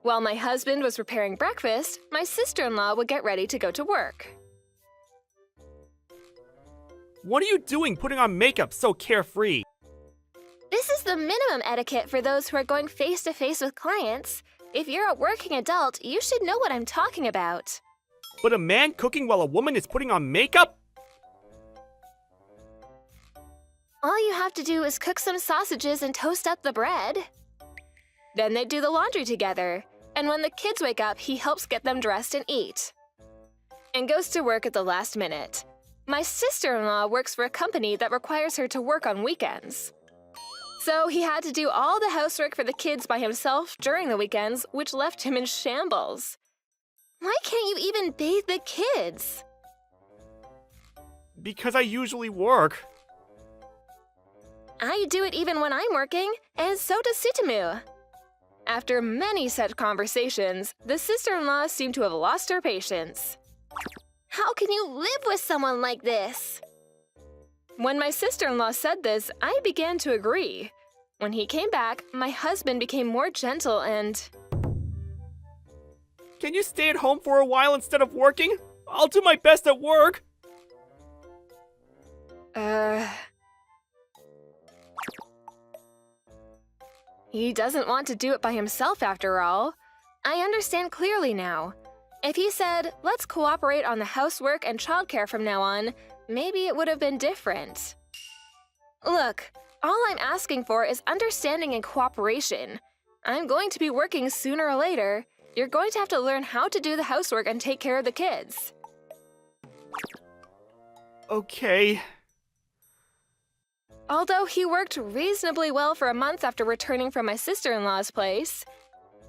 [SPEAKER 1] While my husband was preparing breakfast, my sister-in-law would get ready to go to work.
[SPEAKER 3] What are you doing putting on makeup so carefree?
[SPEAKER 4] This is the minimum etiquette for those who are going face-to-face with clients. If you're a working adult, you should know what I'm talking about.
[SPEAKER 3] But a man cooking while a woman is putting on makeup?
[SPEAKER 4] All you have to do is cook some sausages and toast up the bread.
[SPEAKER 1] Then they do the laundry together, and when the kids wake up, he helps get them dressed and eat. And goes to work at the last minute. My sister-in-law works for a company that requires her to work on weekends. So he had to do all the housework for the kids by himself during the weekends, which left him in shambles.
[SPEAKER 4] Why can't you even bathe the kids?
[SPEAKER 3] Because I usually work.
[SPEAKER 4] I do it even when I'm working, and so does Tsutomu.
[SPEAKER 1] After many such conversations, the sister-in-law seemed to have lost her patience.
[SPEAKER 4] How can you live with someone like this?
[SPEAKER 1] When my sister-in-law said this, I began to agree. When he came back, my husband became more gentle and...
[SPEAKER 3] Can you stay at home for a while instead of working? I'll do my best at work.
[SPEAKER 1] He doesn't want to do it by himself after all. I understand clearly now. If he said, let's cooperate on the housework and childcare from now on, maybe it would have been different. Look, all I'm asking for is understanding and cooperation. I'm going to be working sooner or later. You're going to have to learn how to do the housework and take care of the kids.
[SPEAKER 3] Okay.
[SPEAKER 1] Although he worked reasonably well for a month after returning from my sister-in-law's place,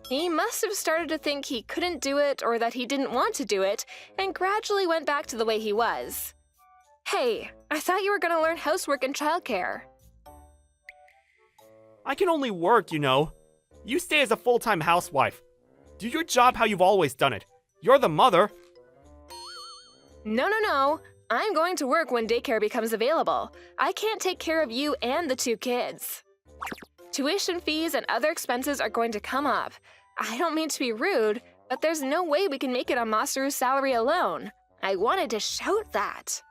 [SPEAKER 1] he must have started to think he couldn't do it or that he didn't want to do it, and gradually went back to the way he was. Hey, I thought you were going to learn housework and childcare.
[SPEAKER 3] I can only work, you know. You stay as a full-time housewife. Do your job how you've always done it. You're the mother.
[SPEAKER 1] No. I'm going to work when daycare becomes available. I can't take care of you and the 2 kids. Tuition fees and other expenses are going to come up. I don't mean to be rude, but there's no way we can make it on Masaru's salary alone. I wanted to shout that.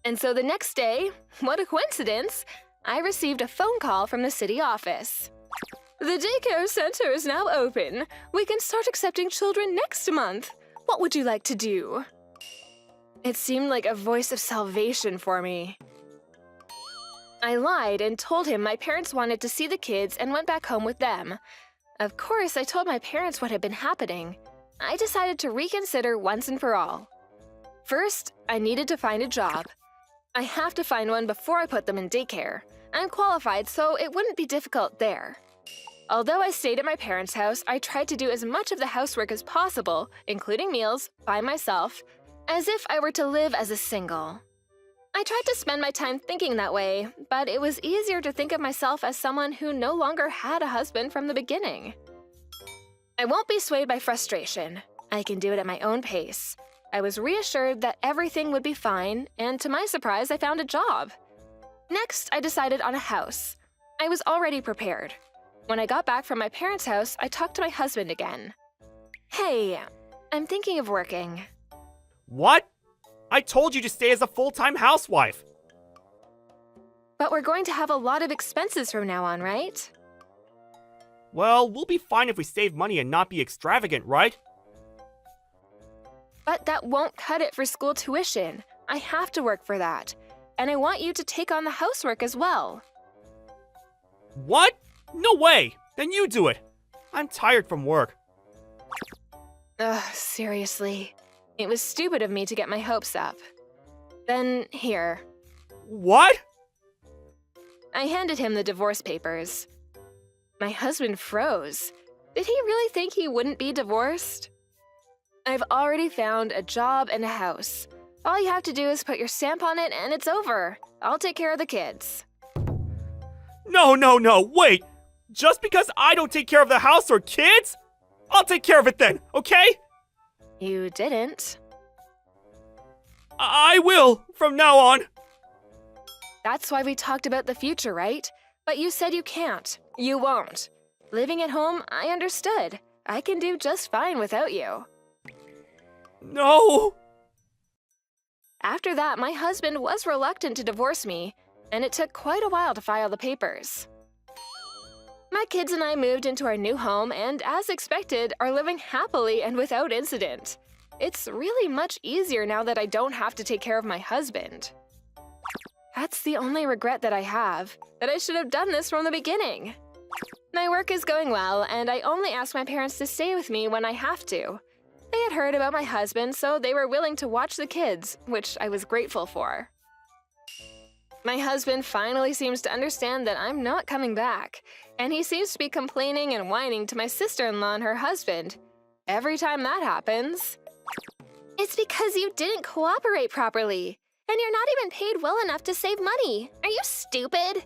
[SPEAKER 1] And so the next day, what a coincidence, I received a phone call from the city office. The daycare center is now open. We can start accepting children next month. What would you like to do? It seemed like a voice of salvation for me. I lied and told him my parents wanted to see the kids and went back home with them. Of course, I told my parents what had been happening. I decided to reconsider once and for all. First, I needed to find a job. I have to find one before I put them in daycare. I'm qualified, so it wouldn't be difficult there. Although I stayed at my parents' house, I tried to do as much of the housework as possible, including meals, by myself, as if I were to live as a single.
[SPEAKER 4] I tried to spend my time thinking that way, but it was easier to think of myself as someone who no longer had a husband from the beginning. I won't be swayed by frustration. I can do it at my own pace. I was reassured that everything would be fine, and to my surprise, I found a job. Next, I decided on a house. I was already prepared. When I got back from my parents' house, I talked to my husband again. Hey, I'm thinking of working.
[SPEAKER 3] What? I told you to stay as a full-time housewife.
[SPEAKER 4] But we're going to have a lot of expenses from now on, right?
[SPEAKER 3] Well, we'll be fine if we save money and not be extravagant, right?
[SPEAKER 4] But that won't cut it for school tuition. I have to work for that. And I want you to take on the housework as well.
[SPEAKER 3] What? No way! Then you do it. I'm tired from work.
[SPEAKER 4] Ugh, seriously. It was stupid of me to get my hopes up. Then, here.
[SPEAKER 3] What?
[SPEAKER 4] I handed him the divorce papers. My husband froze. Did he really think he wouldn't be divorced? I've already found a job and a house. All you have to do is put your stamp on it and it's over. I'll take care of the kids.
[SPEAKER 3] No, wait! Just because I don't take care of the house or kids? I'll take care of it then, okay?
[SPEAKER 4] You didn't.
[SPEAKER 3] I will, from now on.
[SPEAKER 4] That's why we talked about the future, right? But you said you can't. You won't. Living at home, I understood. I can do just fine without you.
[SPEAKER 3] No!
[SPEAKER 4] After that, my husband was reluctant to divorce me, and it took quite a while to file the papers. My kids and I moved into our new home and, as expected, are living happily and without incident. It's really much easier now that I don't have to take care of my husband. That's the only regret that I have, that I should have done this from the beginning. My work is going well, and I only ask my parents to stay with me when I have to. They had heard about my husband, so they were willing to watch the kids, which I was grateful for. My husband finally seems to understand that I'm not coming back, and he seems to be complaining and whining to my sister-in-law and her husband. Every time that happens, it's because you didn't cooperate properly, and you're not even paid well enough to save money. Are you stupid?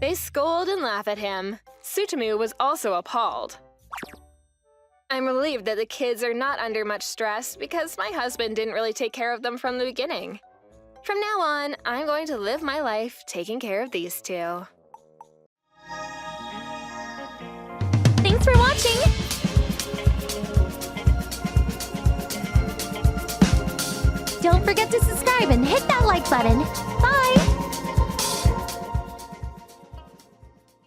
[SPEAKER 4] They scold and laugh at him. Tsutomu was also appalled. I'm relieved that the kids are not under much stress because my husband didn't really take care of them from the beginning. From now on, I'm going to live my life taking care of these two.
[SPEAKER 5] Thanks for watching! Don't forget to subscribe and hit that like button!